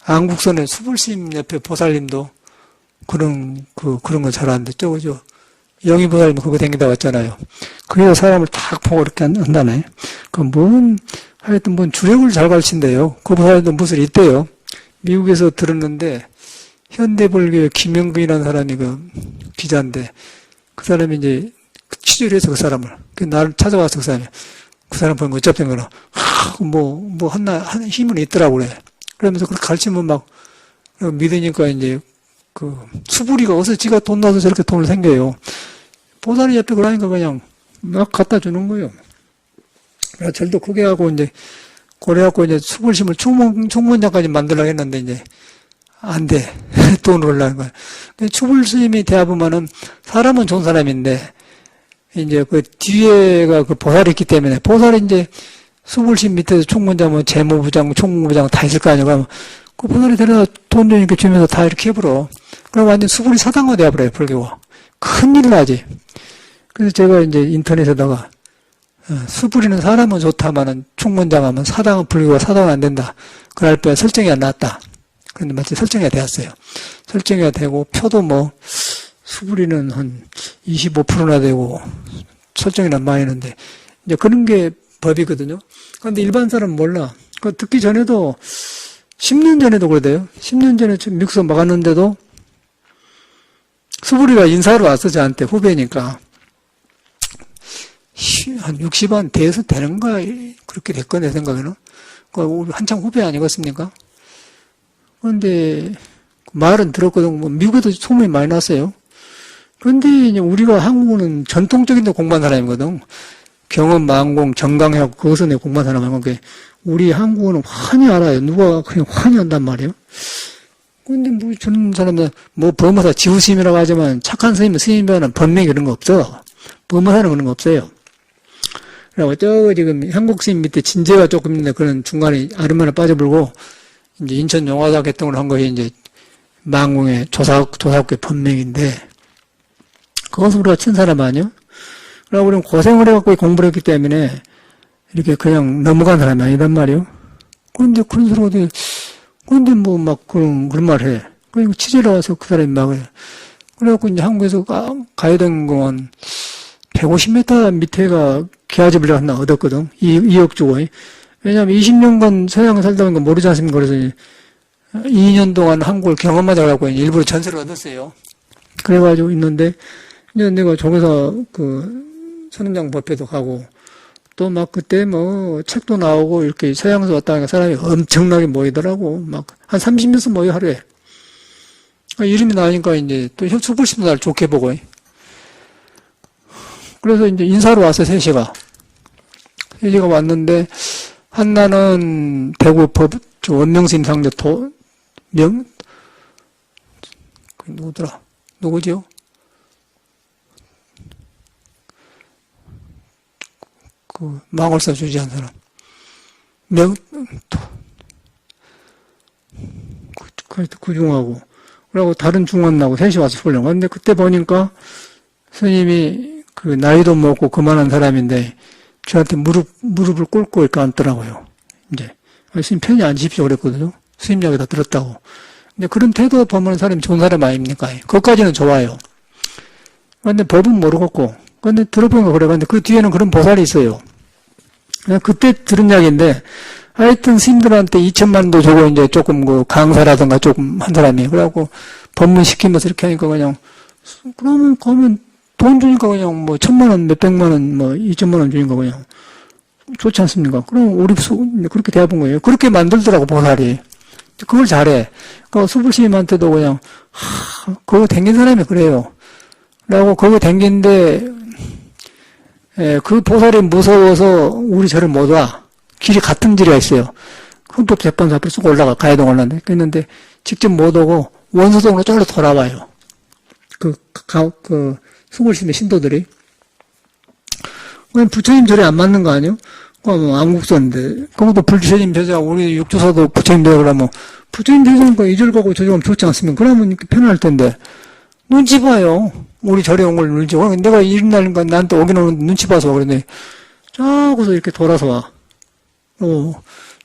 안국선의 수불스님 옆에 보살님도 그런 거 잘하는데, 영희보살님 그거 댕기다 왔잖아요. 그래서 사람을 딱 보고 이렇게 한다네. 하여튼 주력을 잘 가르친대요. 그 보살도 무술이 있대요. 미국에서 들었는데, 현대불교의 김영근이라는 사람이 기자인데, 그 사람이 이제 취재를 해서 그 사람을, 나를 찾아와서 그 사람 보는 거 어쩌던 거나, 한 힘은 있더라고 그래. 그러면서 그렇게 가르치면 막, 믿으니까 이제, 수부리가 어서 지가 돈 나서 저렇게 돈을 생겨요. 보살이 옆에 그러니까 그냥 막 갖다 주는 거예요. 그래서 절도 크게 하고 이제, 그래갖고 이제 수불심을 총무원장까지 만들려고 했는데 이제, 안 돼. 돈을 올라는 거야. 수불심이 대하보면은 사람은 좋은 사람인데, 이제 뒤에가 보살이 있기 때문에, 보살이 이제 수불심 밑에서 총무원장, 재무부장, 총무부장 다 있을 거 아니에요. 그럼 그 보살이 데려다 돈 이렇게 주면서 다 이렇게 해버려. 그럼 완전 수불이 사당화 되어버려요, 불교가. 큰일 나지. 그래서 제가 이제 인터넷에다가, 수불이는 사람은 좋다마는 총무원장 하면 불교가 사당은 안 된다. 그럴 때 설정이 안 나왔다. 그런데 마치 설정이 되었어요. 설정이 되고, 표도 수불이는 한 25%나 되고, 설정이 많이 했는데, 이제 그런 게 법이거든요. 그런데 일반 사람은 몰라. 듣기 전에도, 10년 전에도 그러대요. 10년 전에 미국서 막았는데도, 수불이가 인사하러 왔어, 저한테, 후배니까. 한 60안 돼서 되는가, 그렇게 됐건, 내 생각에는. 우리 한참 후배 아니겠습니까? 그런데, 말은 들었거든. 뭐, 미국에도 소문이 많이 났어요. 그런데, 이제 우리가 한국은 전통적인 데 공부한 사람이거든. 경험, 만공, 정강해하고, 그것을 내 공부한 사람이고, 우리 한국어는 환히 알아요. 누가 그냥 환히 한단 말이에요. 근데 뭐, 저런 사람들, 뭐, 법무사 지우스님이라고 하지만, 착한 스님이면 법명이 그런 거 없어. 법무사는 그런 거 없어요. 그리고 지금 한국 스님 밑에 진제가 조금 있는데, 그런 중간에 아름마나 빠져불고, 이제 인천 용화사 개통을 한 것이 이제, 만공의 조사학교 법명인데, 그것은 우리가 친 사람 아니요? 그러고 우리는 고생을 해갖고 공부를 했기 때문에, 이렇게 그냥 넘어간 사람이 아니단 말이요. 그런데 그런 소리가 그런데 뭐 막 그런 말 해. 그리고 취재를 와서 그 사람이 막 해. 그래갖고 이제 한국에서 가야 되는 건 150m 밑에가 기아집을 하나 얻었거든. 2억 주고. 왜냐면 20년간 서양에 살다 보니까 모르지 않습니까? 그래서 2년 동안 한국을 경험하자 그래갖고 일부러 전세를 얻었어요. 그래가지고 있는데, 이제 내가 저기서 선임장 법회도 가고, 또 막 그때 뭐 책도 나오고 이렇게 서양에서 왔다 하니까 사람이 엄청나게 모이더라고. 막 한 30명씩 모여 하루에. 이름이 나오니까 이제 또 수불심도 날 좋게 보고. 그래서 이제 인사로 왔어, 3시가. 3시가 왔는데, 한나는 대구 원명스님 상대 누구더라? 누구지요? 망월사 주지한 사람. 그 중하고. 그러고 다른 중원나고 셋이 와서 보려고. 근데 그때 보니까 스님이 나이도 먹고 그만한 사람인데 저한테 무릎을 꿇고 이렇게 앉더라고요. 이제. 스님 편히 앉으십시오 그랬거든요. 스님 이야기 다 들었다고. 근데 그런 태도 보면 사람이 좋은 사람 아닙니까? 그것까지는 좋아요. 근데 법은 모르겠고. 근데 들어보니까 그래. 근데 그 뒤에는 그런 보살이 있어요. 그때 들은 이야기인데, 하여튼 스님들한테 2천만 원도 주고 이제 조금 강사라든가 조금 한 사람이. 그래갖고 법문 시키면서 이렇게 하니까 그냥, 그러면 돈 주니까 그냥 뭐 1,000만 원, 몇백만 원, 뭐 2천만 원 주니까 그냥 좋지 않습니까? 그럼 우리 그렇게 대해본 거예요. 그렇게 만들더라고, 보살이. 그걸 잘해. 수불스님한테도 그냥, 그거 댕긴 사람이 그래요. 라고 그거 댕긴데, 그 보살이 무서워서 우리 절을 못 와. 길이 같은 길이가 있어요. 헌법재판소 앞으로 쑥 가야 동올랐는데. 그랬는데, 직접 못 오고, 원소동으로 쫄로 돌아와요. 수불심의 신도들이. 부처님 절에 안 맞는 거 아니에요? 안국선인데. 그것도 불주님 제자, 우리 육조사도 부처님 제자 그러면, 부처님 제자니까 이 절 가고 저 절 가면 좋지 않습니까? 그러면 이렇게 편할 텐데. 눈치 봐요. 우리 절에 온 걸 눈치 봐. 내가 이런 날인가 나한테 오긴 오는데 눈치 봐서 그러네. 자고서 이렇게 돌아서 와.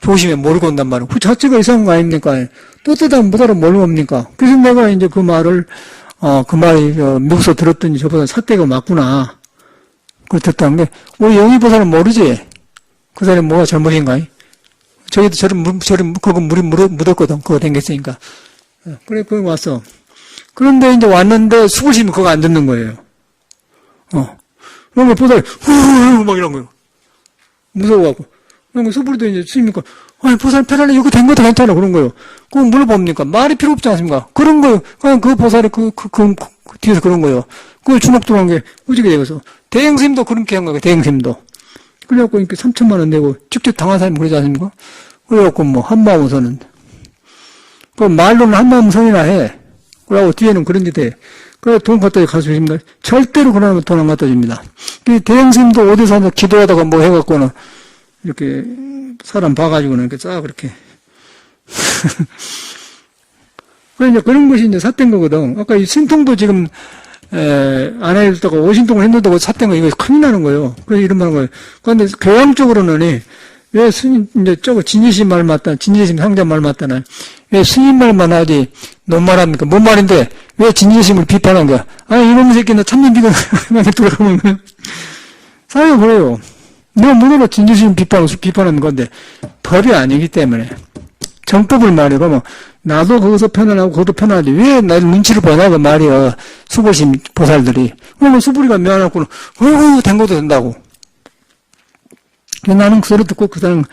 조심해. 모르고 온단 말이야. 그 자체가 이상한 거 아닙니까? 떳떳하면 못 알아 모르고 옵니까? 그래서 내가 이제 그 말을, 그 말이, 미국에서 들었더니 저보다 삿대가 맞구나. 그걸 듣다는 게, 우리 영희보살은 모르지? 그 사람이 뭐가 잘못인가? 저기도 그거 물이 묻었거든. 그거 댕겼으니까. 그래, 거기 왔어. 그런데 이제 왔는데 수불심이 그거 안 듣는 거예요. 그러면 보살이, 막 이런 거예요. 무서워갖고. 그러면 수불이도 이제 스님이니까, 아니, 보살 편안해. 이거 된 것도 괜찮아. 그런 거예요. 그럼 물어봅니까? 말이 필요 없지 않습니까? 그런 거예요. 그냥 그 보살이 그 뒤에서 그런 거예요. 그걸 주먹주먹한 게 우지게 되어서. 대행스님도 그렇게 한 거예요. 대행스님도. 그래갖고 이렇게 3천만 원 내고 직접 당한 사람이 그러지 않습니까? 그래갖고 뭐, 한마음서는. 그 말로는 한마음선이나 해. 그러고 뒤에는 그런 게 돼. 그래, 돈 갖다 가져주십니다. 절대로 그러면 돈 안 갖다 줍니다. 대행스님도 어디서 기도하다가 뭐 해갖고는 이렇게 사람 봐가지고는 이렇게 쫙 그렇게. 그래, 이제 그런 것이 이제 삿된 거거든. 아까 이 신통도 지금, 안 해줬다가 오신통을 했는다고 삿된 거 이거 큰일 나는 거예요. 그래서 이런 말 하는 거예요. 그런데 교양적으로는 왜 스님, 이제 저거 진지심 말 맞다, 진지심 상자 말 맞다나. 왜 스님 말만 하지, 뭔 말합니까? 뭔 말인데, 왜 진지심을 비판한 거야? 이놈의 새끼는 참년 돌아가면 거야. 사회가 그래요. 내가 뭐가 진지심 비판하는 건데, 법이 아니기 때문에. 정법을 말해. 그러면, 나도 거기서 편안하고, 그것도 편안하지. 왜 나를 눈치를 보냐, 그 말이야. 수불심 보살들이. 그러면 수불이가 미안하고는, 된 것도 된다고. 나는 그 소리 듣고 그 사람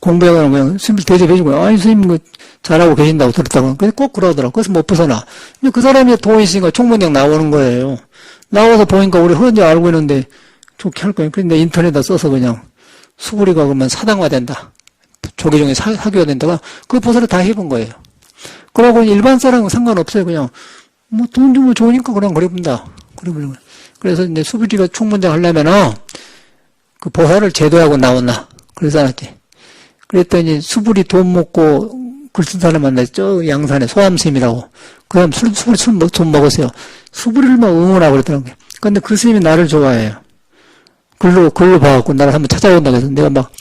공부해가는 거야. 스님을 대접해주고, 아니, 스님, 잘하고 계신다고 들었다고. 근데 꼭 그러더라고. 그래서 못 벗어나. 근데 그 사람이 돈이 있으니까 총무장 나오는 거예요. 나와서 보니까 우리 헌지 알고 있는데 좋게 할 거예요. 근데 인터넷에다 써서 그냥 수부리가 그러면 사당화 된다. 조계종에 사교가 된다가 그 보살을 다 해본 거예요. 그러고 일반 사람은 상관없어요. 그냥 뭐 돈 주면 좋으니까 그냥 그래본다. 그래보는 거예요. 그래서 이제 수부리가 총무장 하려면은 그 보살을 제도하고 나왔나. 그래서 알았지. 그랬더니 수불이 돈 먹고 글 쓴 사람 만나서 저 양산에 소암스님이라고. 그 사람 돈 먹었어요. 수불이를 막 응원하고 그랬더라고요. 근데 그 스님이 나를 좋아해요. 글로 봐갖고 나를 한번 찾아온다고 해서 내가 막,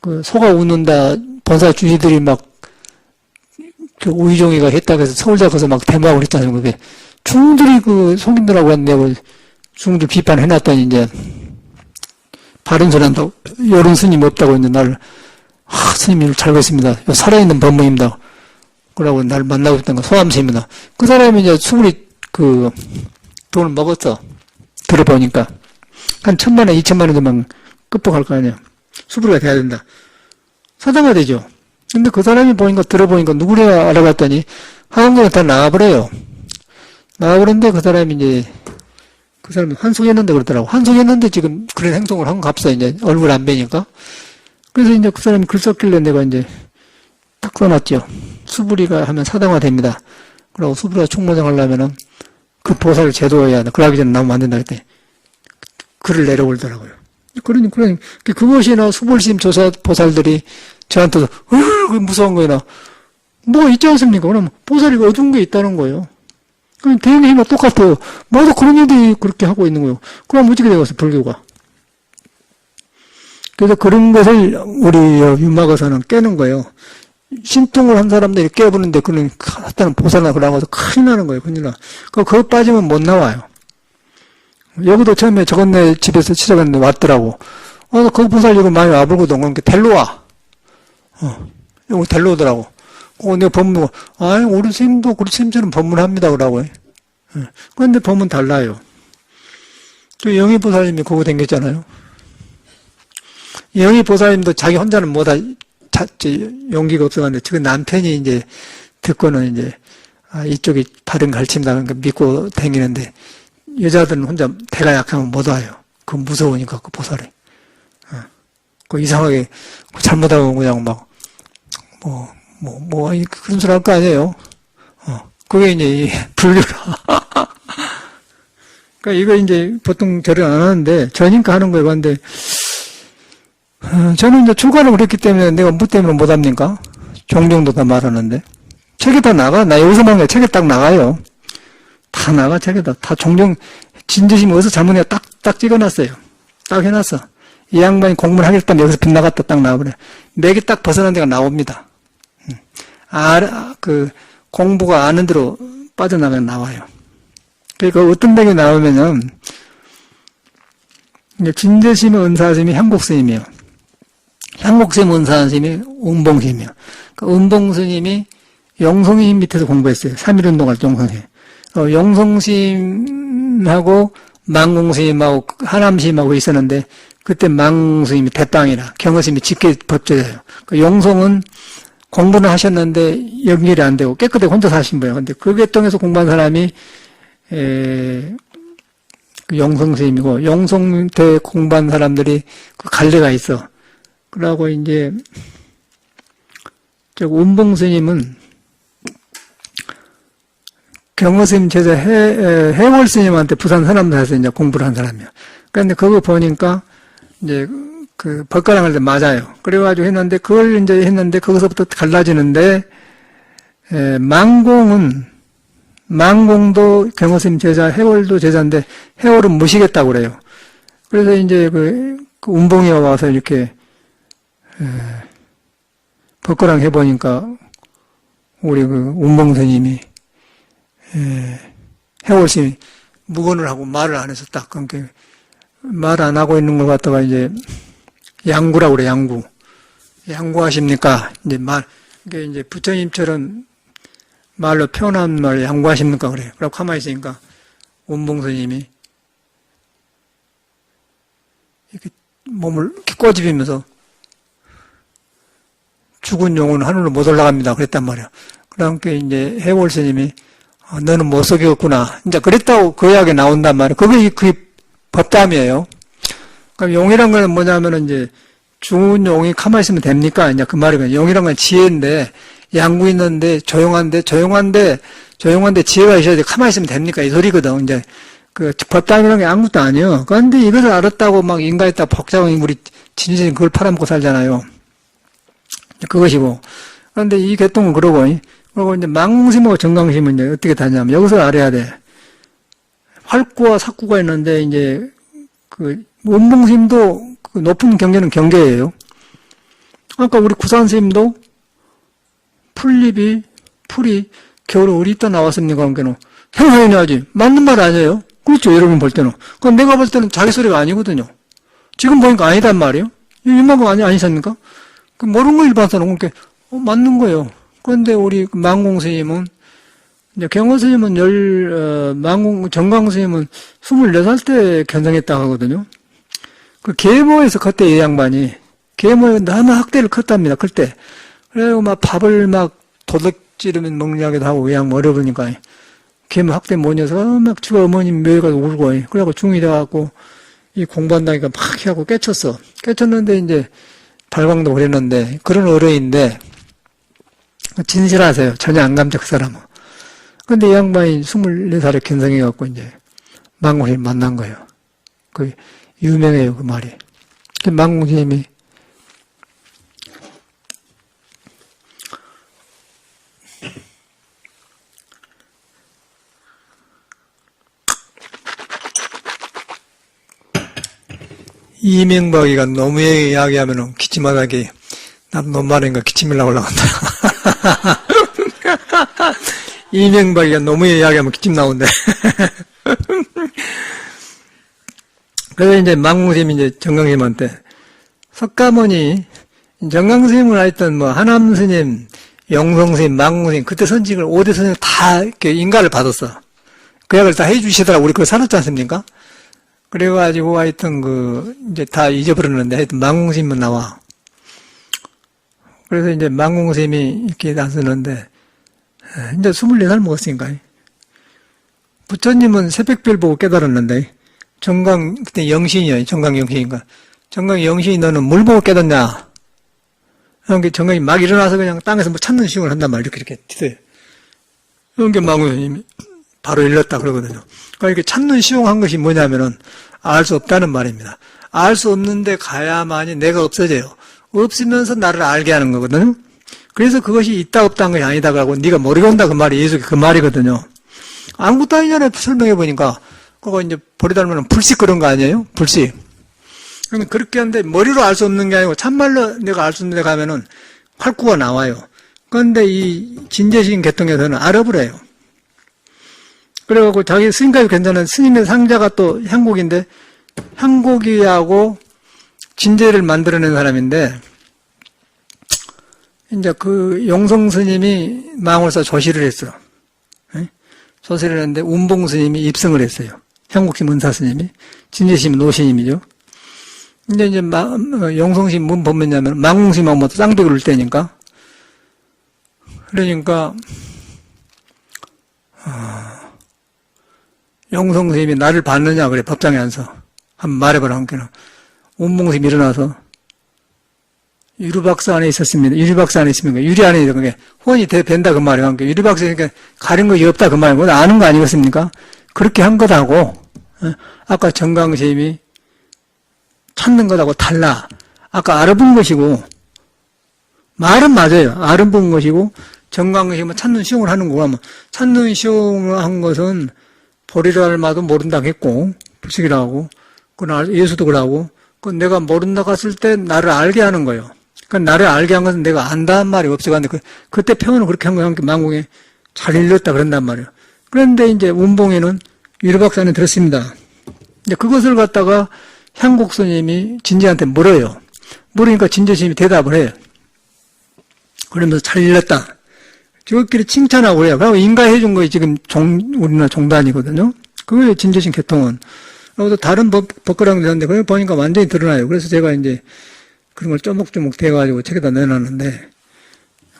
그 소가 웃는다, 본사 주지들이 막, 그 우의종이가 했다고 해서 서울대 가서 막 데모하고 그랬잖아요. 그게. 중들이 그 속인들하고 했는데, 중들 비판해놨더니 이제, 바른 소리 한다고, 이런 스님 없다고 했는데 나를, 스님이 잘 뵙습니다. 살아있는 법문입니다. 그러고 날 만나고 있던 거 소암스입니다. 그 사람이 이제 수불이 돈을 먹었어. 들어보니까. 한 1,000만 원, 2,000만 원 되면 끝복할 거 아니야. 수불이가 돼야 된다. 사장가 되죠. 근데 그 사람이 들어보니까 누구래야 알아봤더니 하원경에 다 나와버려요. 나와버렸는데 그 사람이 이제 그 사람이 환송했는데 그러더라고. 환송했는데 지금 그런 행동을 한 값어 이제 얼굴 안 뵈니까. 그래서 이제 그 사람이 글 썼길래 내가 이제 딱 써놨죠. 수부리가 하면 사당화 됩니다. 그러고 수부리가 총무장 하려면은 그 보살을 제도해야 한다. 그러기 전에 나오면 안 된다 그랬더니 글을 내려올더라고요. 그러니 그것이나 수불심 조사 보살들이 저한테도 무서운 거나 뭐 있지 않습니까? 그러면 보살이 어두운 게 있다는 거예요. 그럼 대인의 힘과 똑같아요. 모두 그런 일들이 그렇게 하고 있는 거예요. 그럼 어떻게 되겠어 불교가? 그래서 그런 것을 우리 윤마가서는 깨는 거예요. 신통을 한 사람들이 깨부는데 그런 하여튼 보살나 그러고 큰일 나는 거예요. 큰일 나. 그거 빠지면 못 나와요. 여기도 처음에 저건네 집에서 시작했는데 왔더라고. 그 보살 이거 많이 와보거든. 그러니까 델로 와. 여기 델로 오더라고. 내가 법문, 우리 스님도 우리 스님처럼 법문합니다. 그러고. 그런데 법문 달라요. 그 영희보살님이 그거 댕겼잖아요. 영희보살님도 자기 혼자는 못하, 용기가 없어가는데, 지금 남편이 이제 듣고는 이제, 이쪽이 바른 가르침다. 그러니까 믿고 댕기는데, 여자들은 혼자 대가 약하면 못 와요. 그거 무서우니까, 그 보살이. 그 이상하게 잘못하고 그냥 막, 그런 소리 할 거 아니에요. 그게 이제 불교라. 그러니까 이거 이제 보통 절을 안 하는데, 저니까 하는 거예요. 근데, 저는 이제 출가를 그랬기 때문에 내가 뭐 때문에 못 합니까? 종종도 다 말하는데. 책에 다 나가. 나 여기서 말한 게 책에 딱 나가요. 다 나가, 책에다. 다 종종, 진저심이 어디서 잘못해 딱 찍어놨어요. 딱 해놨어. 이 양반이 공부를 하겠다면 여기서 빗나갔다 딱 나와버려. 맥이 딱 벗어난 데가 나옵니다. 공부가 아는 대로 빠져나가면 나와요. 그러니까 어떤 맥이 나오면은, 진저심의 은사스님이 향곡스님이에요. 향곡스님 은사스님이 은봉스님이에요. 그러니까 은봉스님이 영성님 밑에서 공부했어요. 3.1운동할 때 영성님. 영성스님하고 망공스님하고 하남스님하고 있었는데 그때 망스님이 대빵이라 경허스님이 직계 법제예요. 그 영성은 공부는 하셨는데 연결이 안 되고 깨끗하게 혼자 사신 거예요. 근데 그 계통에서 공부한 사람이 그 영성스님이고, 영성대 공부한 사람들이 그 갈래가 있어. 그러고 이제, 은봉스님은 경허스님 제자 해월스님한테 부산 서남사에서 이제 공부를 한 사람이야. 그런데 그거 보니까 이제 그 법가랑할 때 맞아요. 그래가지고 했는데, 그걸 이제 했는데, 거기서부터 갈라지는데, 망공도 경허스님 제자, 해월도 제자인데, 해월은 무시겠다고 그래요. 그래서 이제 그 운봉이 와서 이렇게, 법거랑 해보니까, 우리 그 운봉 스님이, 해월스님이 무건을 하고 말을 안 해서 딱, 그러니까 말 안 하고 있는 걸 갖다가 이제, 양구라고 그래, 양구. 양구하십니까? 이제 이게 이제 부처님처럼 말로 표현한 말 양구하십니까? 그래요. 그러고 가만히 있으니까, 운봉스님이, 이렇게 몸을 이렇게 꼬집으면서 죽은 용은 하늘로 못 올라갑니다. 그랬단 말이야. 그러니까 이제 해월 스님이 너는 못 속였구나. 이제 그랬다고 그 이야기 나온단 말이야. 그게 법담이에요. 그럼 용이란 건 뭐냐면은 이제 죽은 용이 가만히 있으면 됩니까? 이제 그 말이거든요. 용이란 건 지혜인데 양구 있는데 조용한데 지혜가 있어야 돼. 가만히 있으면 됩니까? 이 소리거든. 이제 그 법담이라는 게 아무것도 아니에요. 그런데 이것을 알았다고 막 인가했다 복잡한 우리 진실은 그걸 팔아먹고 살잖아요. 그것이고. 그런데 이 개통은 그러고 이제 망공심하고 정강심은 이제 어떻게 다냐면 여기서 알아야 돼. 활구와 삭구가 있는데 이제 그 원봉심도 그 높은 경계는 경계예요. 아까 우리 구산스님도 풀이 겨울에 어디 있다 나왔습니까? 그러니까 행하여야지. 맞는 말 아니에요? 그렇죠. 여러분 볼 때는. 그럼 내가 볼 때는 자기 소리가 아니거든요. 지금 보니까 아니단 말이에요. 이만큼 아니십니까? 그 모르는 거 일반사는 그렇게 맞는 거예요. 그런데 우리 망공 스님은 이제 경원 스님은 정강 스님은 24살 때 견성했다고 하거든요. 그 계모에서 그때 이 양반이 계모에 너무 학대를 컸답니다. 클 때. 그래고 막 밥을 막 도둑질하면 먹냐기도 하고 양 어려우니까 계모 학대 모녀서 막 주가 어머님 묘에 가서 울고 그래갖고 중이 돼갖고 이 공부한다니까 막 하고 깨쳤어. 깨쳤는데 이제 발광도 그랬는데 그런 어른인데 진실하세요. 전혀 안 감적 그 사람은. 근데 이 양반이 24살에 견성해갖고 이제 망공스님 만난 거예요. 그 유명해요, 그 말이. 망공스님이 이명박이가 노무현 이야기하면은 기침하다기 나도 너무 많으니까 기침이라고 올라간다. 이명박이가 노무현 이야기하면 기침 나온대. 그래서 이제 망공스님이 이제 정강스님한테 석가모니 정강스님을 하여튼 뭐 하남스님, 영성스님, 망공스님 그때 선직을 5대 선직 다 이렇게 인가를 받았어. 그 약을 다 해주시더라. 우리 그거 살았지 않습니까? 그래가지고 하여튼 이제 다 잊어버렸는데 하여튼 망공스님은 나와. 그래서 이제 망공스님이 이렇게 나서는데 이제 24살 먹었으니까. 부처님은 새벽별 보고 깨달았는데 그때 영신이야. 정강 영신인가. 정강 영신이 너는 물 보고 깨닫냐? 그러니까 정강이 막 일어나서 그냥 땅에서 뭐 찾는 시공을 한단 말이야. 이렇게 뒤져요. 그러니까 망공스님이 바로 일렀다 그러거든요. 그러니까 이렇게 찾는 시용한 것이 뭐냐면은 알 수 없다는 말입니다. 알 수 없는데 가야만이 내가 없어져요. 없으면서 나를 알게 하는 거거든요. 그래서 그것이 있다 없다는 것이 아니다고 하고 네가 모르게 온다 그 말이 예수 그 말이거든요. 아무것도 아니 전에 설명해 보니까 그거 이제 버리달면 불식 그런 거 아니에요? 불식. 그렇게 하는데 머리로 알 수 없는 게 아니고 참말로 내가 알 수 있는 데 가면은 활구가 나와요. 그런데 이 진재신 계통에서는 알아버려요. 그래갖고 자기 스님까지 괜찮은 스님의 상자가 또 향곡인데 향곡이하고 진재를 만들어낸 사람인데 이제 그 용성 스님이 망월사 조시를 했어. 조시를 했는데 운봉 스님이 입성을 했어요. 향곡심 은사 스님이 진재심 노신님이죠. 근데 이제 용성심 문 보면냐면 망공심하고 뭐 쌍벽을 올 때니까 그러니까 용성 스님이 나를 봤느냐 그래 법당에 앉아서 한번 말해봐라 함께는 운봉 스님이 일어나서 유리박스 안에 있었습니다. 유리박스 안에 있습니까? 유리 안에 있는 게 혼이 벤다 그 말이에요. 그러니까 유리박스니까 가린 것이 없다 그 말이고 아는 거 아니겠습니까? 그렇게 한 것하고 아까 정강스님이 찾는 것하고 달라. 아까 알아본 것이고 말은 맞아요. 알아본 것이고 정강스님은 찾는 시용을 하는 거고 하면 찾는 시용을 한 것은 보리를 알마도 모른다고 했고 불식이라고 하고 그건 예수도 그러고 그건 내가 모른다고 했을 때 나를 알게 하는 거예요. 그러니까 나를 알게 한 것은 내가 안다는 말이 없어가는데 그때 표현을 그렇게 한 거예요. 망공에 잘 읽렸다 그런단 말이에요. 그런데 이제 운봉에는 유리박산에 들었습니다. 이제 그것을 갖다가 향곡 스님이 진재한테 물어요. 물으니까 진재 스님이 대답을 해요. 그러면서 잘 읽렸다. 저끼리 칭찬하고 그래요. 그리고 인가해 준 거에 지금 우리나라 종단이거든요. 그거예요, 진재신 개통은. 그리고 또 다른 법거랑도 있는데, 그걸 보니까 완전히 드러나요. 그래서 제가 이제 그런 걸 쪼목쪼목 대가지고 책에다 내놨는데,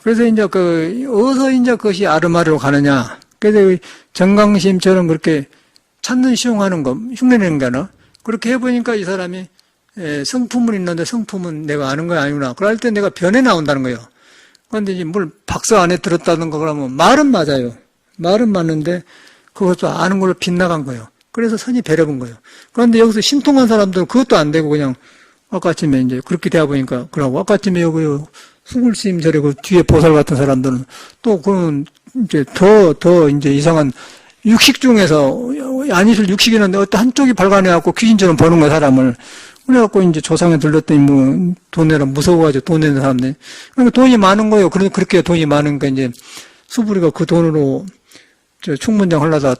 그래서 이제 어디서 이제 그것이 아르마르로 가느냐. 그래서 정강심처럼 그렇게 찾는 시용하는 거, 흉내내는 게 아니라, 그렇게 해보니까 이 사람이 성품은 있는데 성품은 내가 아는 거 아니구나. 그럴 때 내가 변해 나온다는 거예요. 그런데 이제 뭘 박사 안에 들었다는 거 그러면 말은 맞아요. 말은 맞는데 그것도 아는 걸로 빗나간 거예요. 그래서 선이 배려본 거예요. 그런데 여기서 신통한 사람들은 그것도 안 되고 그냥 아까쯤에 이제 그렇게 되어 보니까 그러고 아까쯤에 여기 수굴스님 저래 그 뒤에 보살 같은 사람들은 또 그런 이제 더 이제 이상한 육식 중에서 안이술 육식이 있는데 어떤 한쪽이 발간해갖고 귀신처럼 보는 거야 사람을. 그래갖고 이제 조상에 들렸더니 뭐 돈 내라 무서워가지고 돈 내는 사람들. 그러니까 돈이 많은 거예요. 그렇게 돈이 많으니까 이제 수부리가 그 돈으로 저 총문장 하려다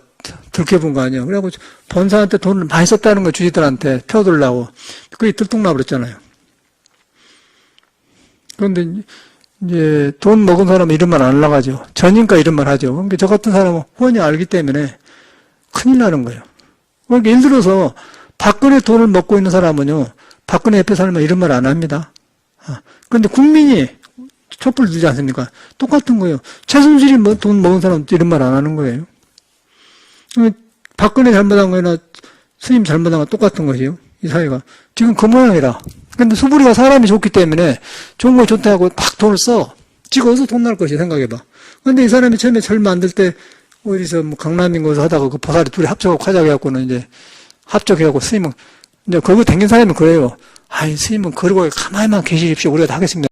들켜본 거 아니에요. 그래갖고 본사한테 돈을 많이 썼다는 거 주지들한테 펴들라고. 그게 들통나 버렸잖아요. 그런데 이제 돈 먹은 사람은 이런 말 안 나가죠. 전인가 이런 말 하죠. 그러니까 저 같은 사람은 훤히 알기 때문에 큰일 나는 거예요. 그러니까 예를 들어서 박근혜 돈을 먹고 있는 사람은요, 박근혜 옆에 살면 이런 말 안 합니다. 그런데 국민이 촛불 들지 않습니까? 똑같은 거예요. 최순실이 뭐 돈 먹은 사람은 이런 말 안 하는 거예요. 박근혜 잘못한 거나 스님 잘못한 거 똑같은 것이요. 이 사회가. 지금 그 모양이라. 근데 수부리가 사람이 좋기 때문에 좋은 거 좋다고 막 돈을 써. 지가 어디서 돈 날 것이 생각해봐. 근데 이 사람이 처음에 절 만들 때 어디서 뭐 강남인 곳에서 하다가 그 보살이 둘이 합쳐갖고 하자고 해갖고는 이제 합적해갖고 스님은 이제 거기 댕긴 사람은 그래요. 아이 스님은 그러고 가만히만 계시십시오. 우리가 다 하겠습니다.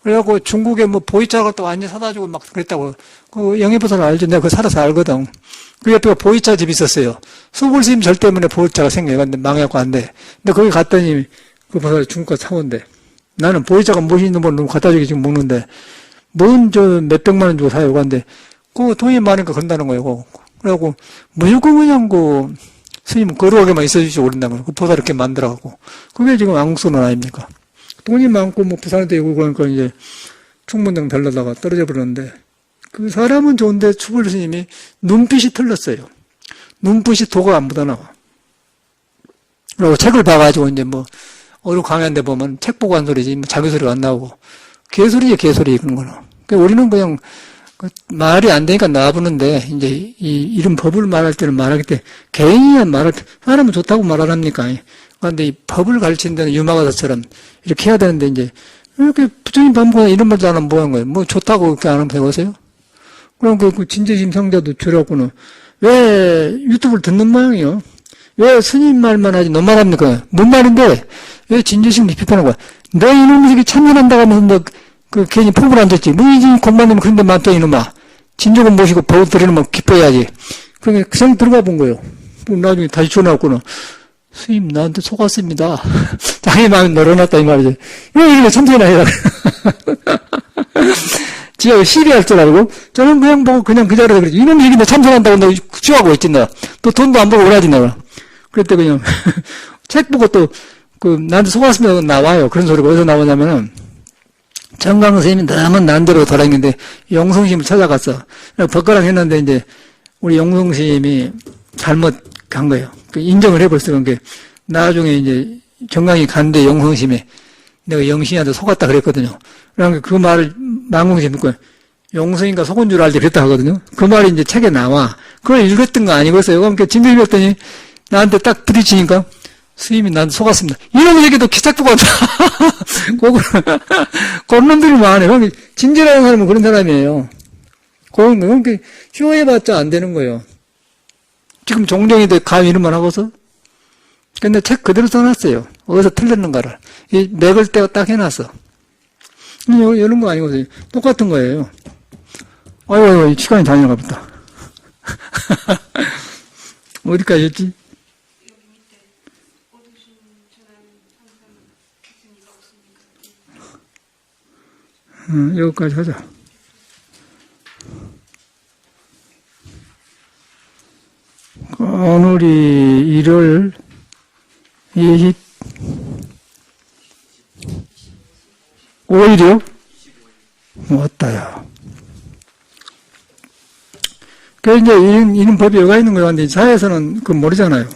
그래갖고 중국에 뭐 보이자를 또 완전 사다 주고 막 그랬다고. 그 영희보살 알죠? 내가 그거 살아서 알거든. 그 옆에 보이자 집이 있었어요. 수불스님 절 때문에 보이자가 생겨요. 근데 망해갖고 안 돼. 근데 거기 갔더니 그 보살이 중국가 사온대. 나는 보이자가 무엇이 있는 걸 갖다 주기 지금 먹는데 뭔 저 몇백만 원 주고 사요. 근데 그 돈이 많으니까 그런다는 거예요. 그래갖고 무조건 그냥 그 스님은 거룩하게만 있어주시고 오른다는 거예요. 그 보살 이렇게 만들어갖고. 그게 지금 왕국선언 아닙니까? 돈이 많고 뭐 부산에 있고 그러니까 이제 충문당 달라다가 떨어져 버렸는데 그 사람은 좋은데 추불 스님이 눈빛이 틀렸어요. 눈빛이 도가 안 묻어나와. 그리고 책을 봐가지고 이제 뭐 어느 강의한 데 보면 책 보고 한 소리지 뭐 자기 소리가 안 나오고 개소리지 개소리 그런 거는. 그러니까 우리는 그냥 말이 안 되니까 나부는데 이제 이런 법을 말할 때는 말하기 때 개인이 말할 때 사람은 좋다고 말 안 합니까? 그런데 이 법을 가르치는 데는 유마가사처럼 이렇게 해야 되는데 이제 이렇게 부처님 반복하는 이런 말도 안 하면 뭐 하는 거예요? 뭐 좋다고 그렇게 안 하면 되겠어요? 그럼 그 진재심 상자도 줄였고는 왜 유튜브를 듣는 모양이요? 왜 스님 말만 하지 너만 합니까? 뭔 말인데 왜 진재심 비판하는 거야? 너 이놈이 이렇게 참견한다고 하면서 너 그 괜히 폭을 안 줬지. 뭐 이제 공부하면 그런 데 많다 이놈아. 진조금 모시고 법 들으면 기뻐야지. 그러니까 그냥 들어가 본 거예요. 나중에 다시 전화왔고는 스님 나한테 속았습니다. 자기 마음이 늘어났다 이 말이지. 왜 이렇게 참선이나 해라. 지가 시비할 줄 알고 저는 그냥 보고 그냥 그 자리에서 그러지. 이놈이 이게 뭐 참선한다고 너 취하고 있지 너. 또 돈도 안 보고 오라지 내가. 그랬더니 그냥 책 보고 또 그 나한테 속았습니다 나와요. 그런 소리가 어디서 나오냐면은 정강 선생님이 너무 난대로 돌아다니는데 용성심을 찾아갔어. 법가랑 했는데 이제 우리 용성심이 잘못 간 거예요. 그 인정을 해버렸어. 그게 나중에 이제 정강이 갔는데 용성심이 내가 영신이한테 속았다 그랬거든요. 그러니까 그 말을 망공심이 듣고 용성인가 속은 줄 알지 그랬다 하거든요. 그 말이 이제 책에 나와. 그걸 읽었던 거 아니겠어요. 그러니까 진짜 읽었더니 나한테 딱 부딪히니까 스님이 나한테 속았습니다. 이런 얘기도 기책 보고 한다. 그런 놈들이 많아요. 그러니까 진지라는 사람은 그런 사람이에요. 그러니까 쇼해봤자 안 되는 거예요. 지금 종정이도 감 이름만 하고서. 근데 책 그대로 써놨어요. 어디서 틀렸는가를. 이 맥을 떼어 딱 해놨어. 이런 거 아니거든요. 똑같은 거예요. 아이고, 시간이 다 지나가 보다. 어디까지 했지? 여기까지 하자. 오늘이 1월 25일이요? 왔다야. 그 이제 이런 법이 여가 있는 거야. 근데 사회에서는 그 모르잖아요.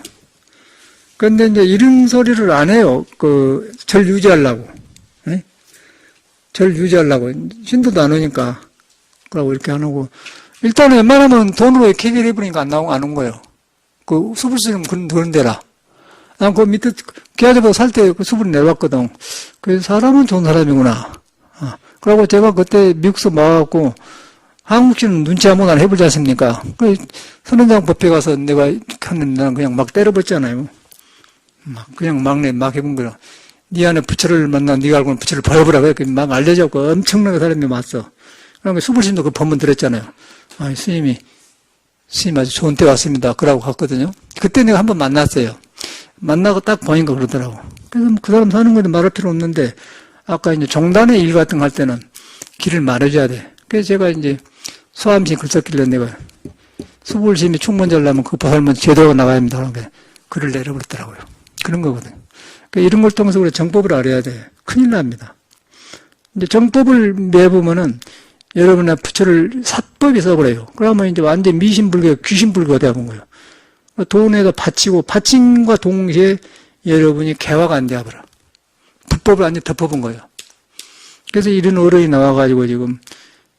근데 이제 이런 소리를 안 해요. 절 유지하려고. 예? 절 유지하려고. 신도도 안 오니까. 그러고 이렇게 안 오고. 일단은 웬만하면 돈으로 해결해버리니까 안 온 거예요. 수불 쓰면 그런 데라. 난 밑에 기아집에서 살 때 그 수불이 내려왔거든. 그래서 사람은 좋은 사람이구나. 그러고 제가 그때 미국서 와갖고 한국식은 눈치 한번 안 해보지 않습니까? 선원장 법회 가서 내가 했는데 나는 그냥 막 때려봤잖아요. 그냥 막 해본 거야. 네 안에 부처를 만나 네가 알고 있는 부처를 버려보라. 그렇게 막 알려줬고 엄청나게 사람이 왔어. 그러니까 수불신도 그 법문 들었잖아요. 스님 아주 좋은 때 왔습니다. 그러고 갔거든요. 그때 내가 한번 만났어요. 만나고 딱 보니까 그러더라고. 그래서 그 사람 사는 것도 말할 필요 없는데, 아까 이제 종단의 일 같은 거 할 때는 길을 말해줘야 돼. 그래서 제가 이제 소암심 글 썼길래 내가 수불심이 충만하려면 그 보살만 제대로 나가야 합니다. 그러니까 글을 내려버렸더라고요. 그런 거거든요. 그러니까 이런 걸 통해서 우리 정법을 알아야 돼. 큰일 납니다. 이제 정법을 매보면은 여러분의 부처를 사법이 써버려요. 그러면 이제 완전 미신불교, 귀신불교가 되어본 거예요. 돈에다 바치고, 바친과 동시에 여러분이 개화가 안 되어버려. 불법을 완전 덮어본 거예요. 그래서 이런 어른이 나와가지고 지금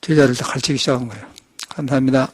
제자를 다 가르치기 시작한 거예요. 감사합니다.